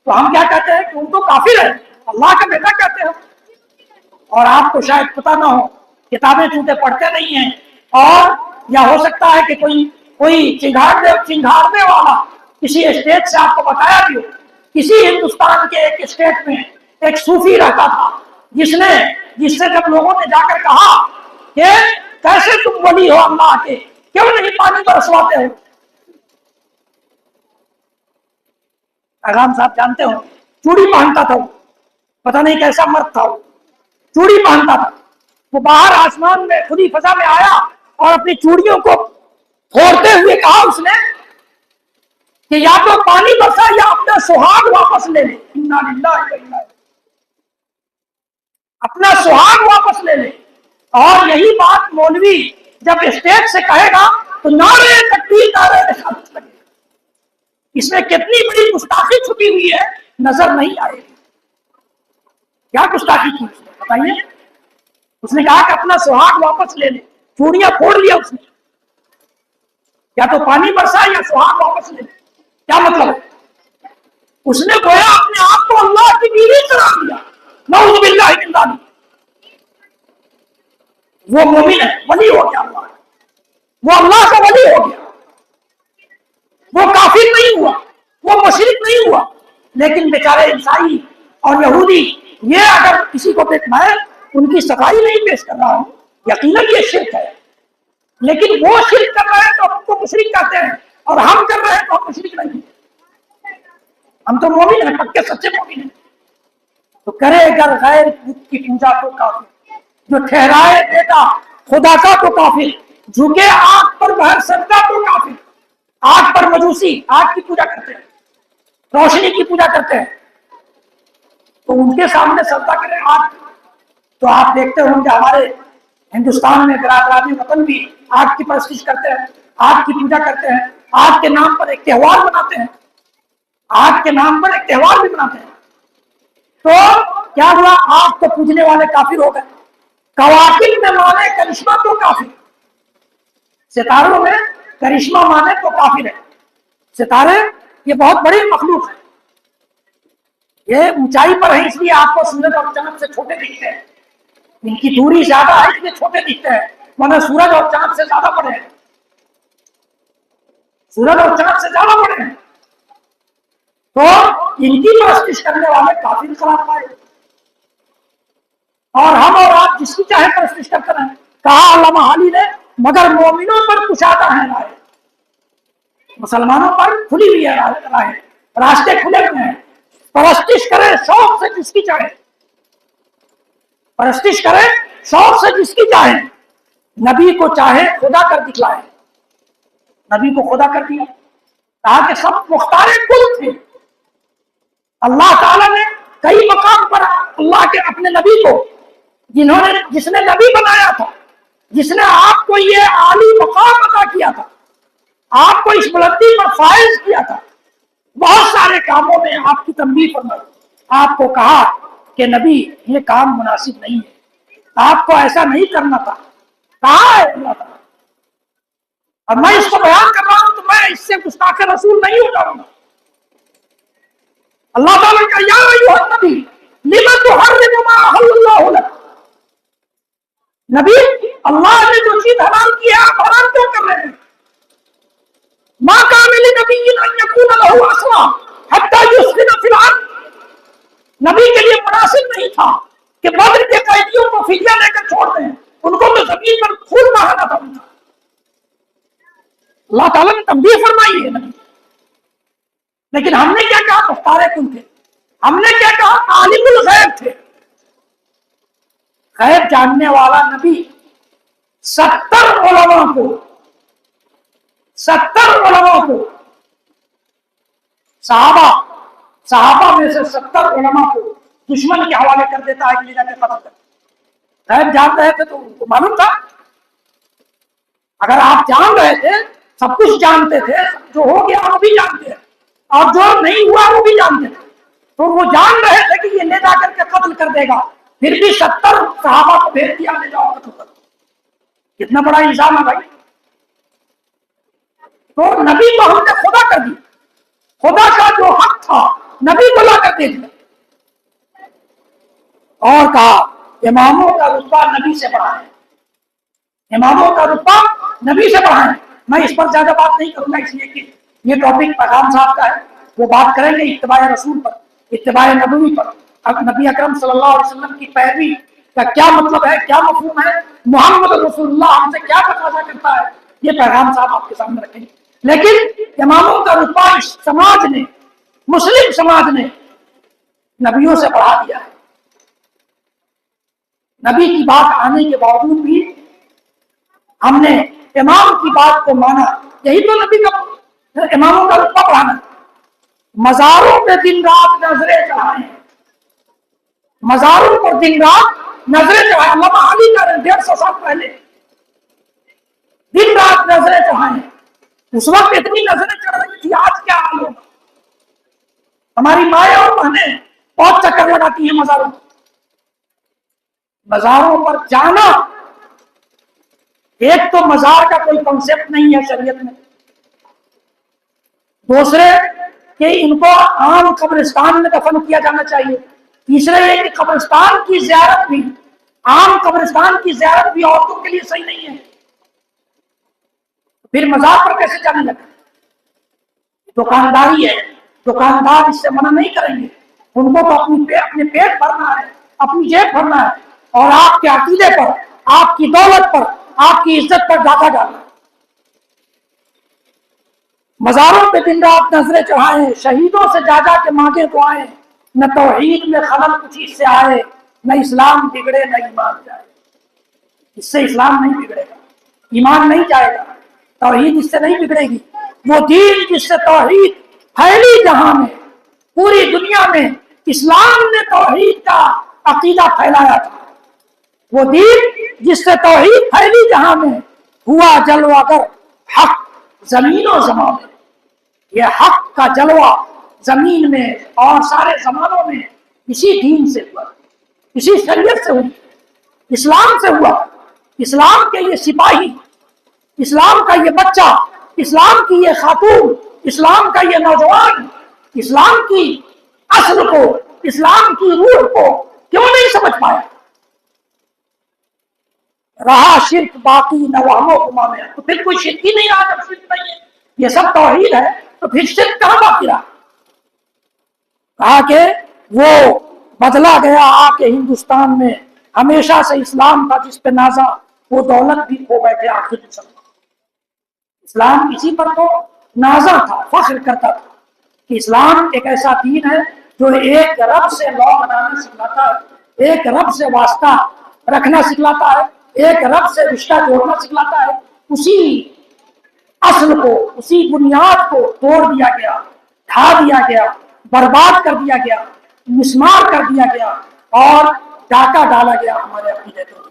تو ہم کیا کہتے ہیں کہ ان کو کافر ہے، اللہ کا بیٹا کہتے ہیں۔ اور آپ کو شاید پتہ نہ ہو، کتابیں چونکہ پڑھتے نہیں ہیں، اور یا ہو سکتا ہے کہ کوئی چنگھاڑنے والا کسی اسٹیٹ سے آپ کو بتایا بھی ہو، کسی ہندوستان کے ایک اسٹیٹ میں ایک صوفی رہتا تھا، جس سے جب لوگوں نے جا کر کہا کہ کیسے تم ولی ہو اللہ کے، کیوں نہیں پانی برسواتے ہو؟ اغام صاحب جانتے ہو، چوڑی پہنتا تھا، وہ پتہ نہیں کیسا مرد تھا، وہ چوڑی پہنتا تھا، وہ باہر آسمان میں کھلی فضا میں آیا اور اپنی چوڑیوں کو پھوڑتے ہوئے کہا اس نے کہ یا تو پانی برسا یا اپنا سہاگ واپس لے لے، انا للہ و انا الیہ، اپنا سہاگ واپس لے لے۔ اور یہی بات مولوی جب اسٹیج سے کہے گا تو نعرے تکبیر، نعرے رسالت لگے گا۔ اس میں کتنی بڑی گستاخی چھپی ہوئی ہے، نظر نہیں آئے گی۔ کیا گستاخی کی اس نے بتائیے؟ اس نے کہا کہ اپنا سہاگ واپس لے لے، چوڑیاں پھوڑ لیا اس نے، یا تو پانی برسا یا سہاگ واپس لے لے۔ کیا مطلب ہے؟ اس نے گویا اپنے آپ کو اللہ کی بیوی قرار دیا، نعوذ باللہ من ذالک۔ وہ مومن ہے، ولی ہو گیا اللہ، وہ اللہ کا ولی ہو گیا، وہ کافر نہیں ہوا، وہ مشرک نہیں ہوا۔ لیکن بیچارے عیسائی اور یہودی، یہ اگر کسی کو میں ان کی صفائی نہیں پیش کر رہا ہوں، یقیناً یہ شرک ہے، لیکن وہ شرک کر رہے ہیں تو ہم کو مشرک کہتے ہیں، اور ہم کر رہے ہیں تو ہم مشرک نہیں، ہم تو مومن ہیں، پکے سچے مومن ہیں۔ تو کرے گر غیر بت کی پوجا تو کافر، جو ٹھہرائے بیٹا خدا کا تو کافر، جھکے آگ پر بہر سجدہ تو کافر۔ آگ پر مجوسی آگ کی پوجا کرتے ہیں، روشنی کی پوجا کرتے ہیں، تو ان کے سامنے سجدہ کریں آگ۔ تو آپ دیکھتے ہوں کہ ہمارے ہندوستان میں برادران وطن بھی آگ کی پرستش کرتے ہیں، آگ کی پوجا کرتے ہیں، آگ کے نام پر ایک تہوار مناتے ہیں، آگ کے نام پر ایک تہوار بھی مناتے ہیں۔ تو کیا ہوا؟ آگ کو پوجنے والے کافر ہو گئے۔ کواکب میں مانے کرشمہ تو کافر، ستاروں میں کرشمہ مانے تو کافر ہے۔ ستارے یہ بہت بڑی مخلوق ہے، یہ اونچائی پر ہے، اس لیے آپ کو سورج اور چاند سے چھوٹے دکھتے ہیں، ان کی دوری زیادہ ہے اس لیے چھوٹے دکھتے ہیں، ورنہ سورج اور چاند سے زیادہ بڑے ہیں، سورج اور چاند سے زیادہ بڑے ہیں۔ تو ان کی پرستش کرنے والے کافر قرار پائے، اور ہم اور آپ جس کی چاہے پرستش کرتے رہیں۔ کہا علامہ حالی نے، مگر مومنوں پر کشادہ ہے رائے، مسلمانوں پر کھلی ہوئی ہے رائے، راستے کھلے ہوئے ہیں، پرستش کرے شوق سے جس کی چاہے، پرستش کرے شوق سے جس کی چاہے، نبی کو چاہے خدا کر دکھلائے، نبی کو خدا کر دیا، کہا کہ سب مختار کل تھے۔ اللہ تعالیٰ نے کئی مقام پر اللہ کے اپنے نبی کو، جس نے نبی بنایا تھا، جس نے آپ کو یہ عالی مقام عطا کیا تھا، آپ کو اس بلندی پر فائز کیا تھا، بہت سارے کاموں میں آپ کی تنبیہ فرمائی، آپ کو کہا کہ نبی یہ کام مناسب نہیں ہے، آپ کو ایسا نہیں کرنا تھا، کہا ہے اللہ تعالیٰ۔ اور میں اس کو بیان کر رہا ہوں تو میں اس سے گستاخ رسول نہیں ہو جاؤں گا۔ اللہ تعالیٰ کا یا ایھا النبی لم تحرم ما احل اللہ لک، نبی اللہ نے جو چیز حلال کی ہے آپ حرام کیوں کر رہے ہیں؟ ما کان لنبی ان یکون لہ اسرا حتی یثخن فی الارض، نبی کے لیے مناسب کہ بدر کے قیدیوں کو فدیہ لے کر چھوڑ دیں، ان کو تو زمین پر خون بہانا تھا ان کا۔ اللہ تعالیٰ نے تنبیہ فرمائی ہے نبی، لیکن ہم نے کیا کہا؟ مختار کن تھے، ہم نے کیا کہا؟ عالم الغیب تھے۔ غیب جاننے والا نبی 70 علماء کو صحابہ میں سے 70 علماء کو دشمن کے حوالے کر دیتا ہے کہ لے جا کے قتل کر۔ غیب جان رہے تھے تو ان کو معلوم تھا، اگر آپ جان رہے تھے، سب کچھ جانتے تھے، جو ہو گیا وہ بھی جانتے ہیں اور جو نہیں ہوا وہ بھی جانتے تھے، تو وہ جان رہے تھے کہ یہ لے جا کر کے قتل کر دے گا، پھر بھی 70 صحابہ کو بھیج دیا لے جاؤ قتل کرو۔ کتنا بڑا الزام ہے بھائی۔ تو نبی کو ہم نے خدا کر دی، خدا کا جو حق تھا نبی کو لا کر دے دیا، اور کہا اماموں کا رتبہ نبی سے بڑھا ہے، اماموں کا رتبہ نبی سے بڑھا ہے۔ میں اس پر زیادہ بات نہیں کروں گا، اس لیے کہ یہ ٹاپک پیغام صاحب کا ہے، وہ بات کریں گے اتباع رسول پر، اتباع نبوی پر، اب نبی اکرم صلی اللہ علیہ وسلم کی پیروی کا کیا مطلب ہے، کیا مفہوم ہے، محمد رسول اللہ ہم سے کیا تقاضا کرتا ہے، یہ پیغام صاحب آپ کے سامنے رکھیں گے۔ لیکن اماموں کا رتبہ اس سماج نے، مسلم سماج نے نبیوں سے بڑھا دیا ہے۔ نبی کی بات آنے کے باوجود بھی ہم نے امام کی بات کو مانا، یہی تو نبی کا اماموں کا رتبہ بڑھانا۔ مزاروں پہ دن رات نظریں چڑھائیں، مزاروں پر دن رات نظریں چڑھائیں، علامہ علی کا 150 سال پہلے دن رات نظریں چڑھائیں۔ اس وقت اتنی نظریں چڑھ رہی تھی، آج کیا حال ہوگا؟ ہماری مائیں اور بہنیں بہت چکر لگاتی ہیں مزاروں پر۔ مزاروں پر جانا، ایک تو مزار کا کوئی کنسپٹ نہیں ہے شریعت میں، دوسرے کہ ان کو عام قبرستان میں دفن کیا جانا چاہیے، تیسرے یہ کہ قبرستان کی زیارت بھی، عام قبرستان کی زیارت بھی عورتوں کے لیے صحیح نہیں ہے، پھر مزار پر کیسے جانے لگے؟ دکانداری ہے، دکاندار اس سے منع نہیں کریں گے، ان کو تو اپنے پیٹ بھرنا ہے، اپنی جیب بھرنا ہے، اور آپ کے عقیدے پر، آپ کی دولت پر، آپ کی عزت پر ڈاکہ ڈالنا۔ مزاروں پہ دن رات نظریں چڑھائیں، شہیدوں سے جا جا کے مانگے دعائیں، نہ توحید میں خلل کچھ اس سے آئے، نہ اسلام بگڑے نہ ایمان جائے۔ اس سے اسلام نہیں بگڑے گا، ایمان نہیں جائے گا، توحید اس سے نہیں بگڑے گی۔ وہ دین جس سے توحید پھیلی جہاں میں، پوری دنیا میں اسلام نے توحید کا عقیدہ پھیلایا تھا، وہ دین جس سے توحید پھیلی جہاں میں، ہوا جلوہ گر حق زمین و زمان میں۔ یہ حق کا جلوہ زمین میں اور سارے زمانوں میں اسی دین سے ہوا، اسی شریعت سے ہوئی، اسلام سے ہوا۔ اسلام کے یہ سپاہی، اسلام کا یہ بچہ، اسلام کی یہ خاتون، اسلام کا یہ نوجوان، اسلام کی اصل کو، اسلام کی روح کو کیوں نہیں سمجھ پایا؟ رہا شرک باقی نہ وہم و گما میں، تو پھر کوئی شرک ہی نہیں رہا، جب شرک نہیں ہے، یہ سب توحید ہے، تو پھر شرک کہاں باقی رہا؟ کہا کہ وہ بدلا گیا آ کے ہندوستان میں، ہمیشہ سے اسلام کا جس پہ نازا، وہ دولت بھی کھو بیٹھے آخر مسلمان۔ اسلام اسی پر تو نازا تھا، فخر کرتا تھا کہ اسلام ایک ایسا دین ہے جو ایک رب سے لا بنانا سکھلاتا ہے، ایک رب سے واسطہ رکھنا سکھلاتا ہے، ایک رب سے رشتہ جوڑنا سکھلاتا ہے۔ اسی اصل کو، اسی بنیاد کو توڑ دیا گیا، ڈھا دیا گیا، برباد کر دیا گیا، مسمار کر دیا گیا، اور ڈاکہ ڈالا گیا ہمارے عقیدے کو۔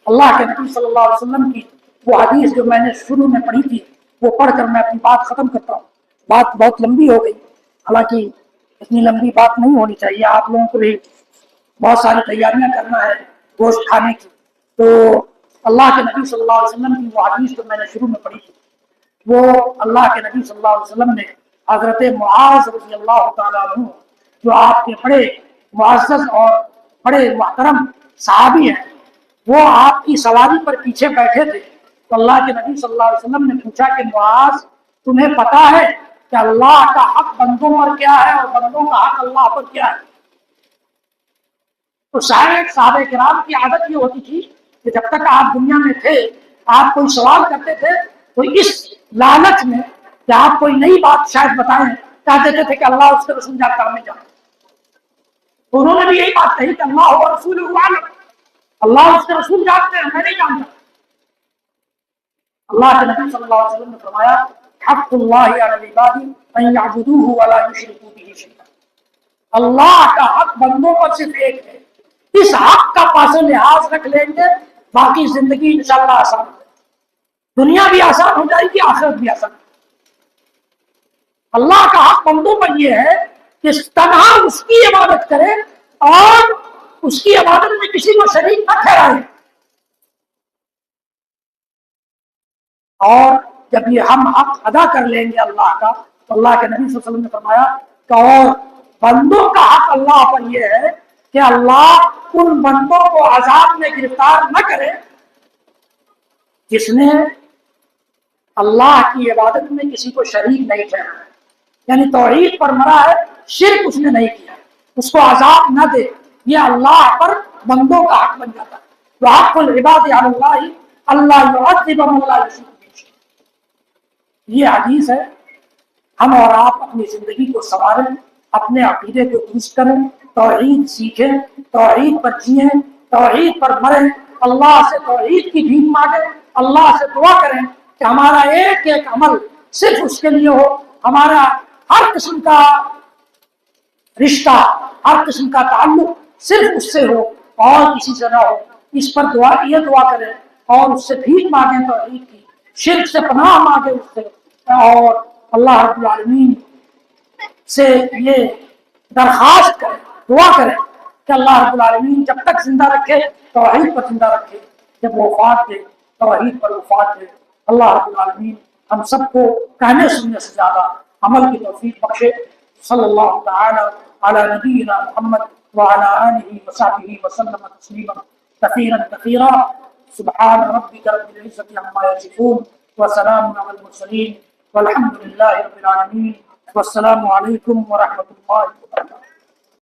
اللہ کے نبی صلی اللہ علیہ وسلم کی وہ حدیث جو میں نے شروع میں پڑھی تھی، وہ پڑھ کر میں اپنی بات ختم کرتا ہوں۔ بات بہت لمبی ہو گئی، حالانکہ اتنی لمبی بات نہیں ہونی چاہیے، آپ لوگوں کو بھی بہت ساری تیاریاں کرنا ہے گوشت کھانے کی۔ تو اللہ کے نبی صلی اللہ علیہ وسلم کی وہ حدیث جو میں نے شروع میں پڑھی تھی، وہ اللہ کے نبی صلی اللہ علیہ وسلم نے حضرت معاذ رضی اللہ تعالیٰ عنہ، جو آپ کے بڑے معزز اور بڑے محترم صحابی ہیں، وہ آپ کی سواری پر پیچھے بیٹھے تھے، تو اللہ کے نبی صلی اللہ علیہ وسلم نے پوچھا کہ معاذ، تمہیں پتا ہے کہ اللہ کا حق بندوں پر کیا ہے اور بندوں کا حق اللہ پر کیا ہے؟ تو شاید صحابہ کرام کی عادت یہ ہوتی تھی کہ جب تک آپ دنیا میں تھے آپ کوئی سوال کرتے تھے تو اس لالچ میں کہ آپ کوئی نئی بات شاید بتائیں چاہتے تھے کہ اللہ اس کے رسول جانتا ہمیں جانتا. تو انہوں نے بھی یہی بات کہی کہ اللہ و رسول اللہ اس کے رسول جانتے ہیں میں نہیں جانتا. اللہ کے نبی صلی اللہ علیہ وسلم نے فرمایا حق اللہ علی العباد ان یعبدوہ ولا یشرکوا به شیئا. اللہ کا حق بندوں پر صرف ایک ہے. اس حق کا پاس لحاظ رکھ لیں گے باقی زندگی انشاءاللہ آسان ہے. دنیا بھی آسان ہو جائے گی آخرت بھی آسان. اللہ کا حق بندوں پر یہ ہے کہ تنہا اس کی عبادت کرے اور اس کی عبادت میں کسی کو شریک نہ ٹھہرائے. اور جب یہ ہم حق ادا کر لیں گے اللہ کا تو اللہ کے نبی صلی اللہ علیہ وسلم نے فرمایا کہ اور بندوں کا حق اللہ پر یہ ہے کہ اللہ ان بندوں کو عذاب میں گرفتار نہ کرے جس نے اللہ کی عبادت میں کسی کو شریک نہیں ٹھہرایا. یعنی توحید پر مرا ہے شرک اس نے نہیں کیا اس کو عذاب نہ دے. یہ اللہ پر بندوں کا حق بن جاتا ہے. وحق العباد علی اللہ اللہ یعذب من لا یشرک به. یہ حدیث ہے. ہم اور آپ اپنی زندگی کو سنواریں اپنے عقیدے کو درست کریں توحید سیکھیں توحید پر جیئیں توحید پر مریں اللہ سے توحید کی بھیک مانگیں اللہ سے دعا کریں کہ ہمارا ایک ایک عمل صرف اس کے لیے ہو. ہمارا ہر قسم کا رشتہ ہر قسم کا تعلق صرف اس سے ہو اور کسی سے نہ ہو. اس پر یہ دعا کریں اور اس سے بھیک مانگیں توحید کی شرک سے پناہ مانگیں اس سے اور اللہ رب العالمین سے یہ درخواست کریں دعا کریں کہ اللہ رب العالمین جب تک زندہ رکھے توحید پر زندہ رکھے جب وفات دے توحید پر وفات دے. اللہ رب العالمین ہم سب کو کہنے سننے سے زیادہ عمل کی توفیق بخشے. صلی اللہ تعالی علی نبینا محمد وعلی آلہ وصحبہ وسلم تسلیما کثیرا کثیرا. سبحان ربک رب العزة عما یصفون وسلام علی المرسلین والحمد للہ رب العالمین والسلام علیکم ورحمۃ اللہ وبرکاتہ.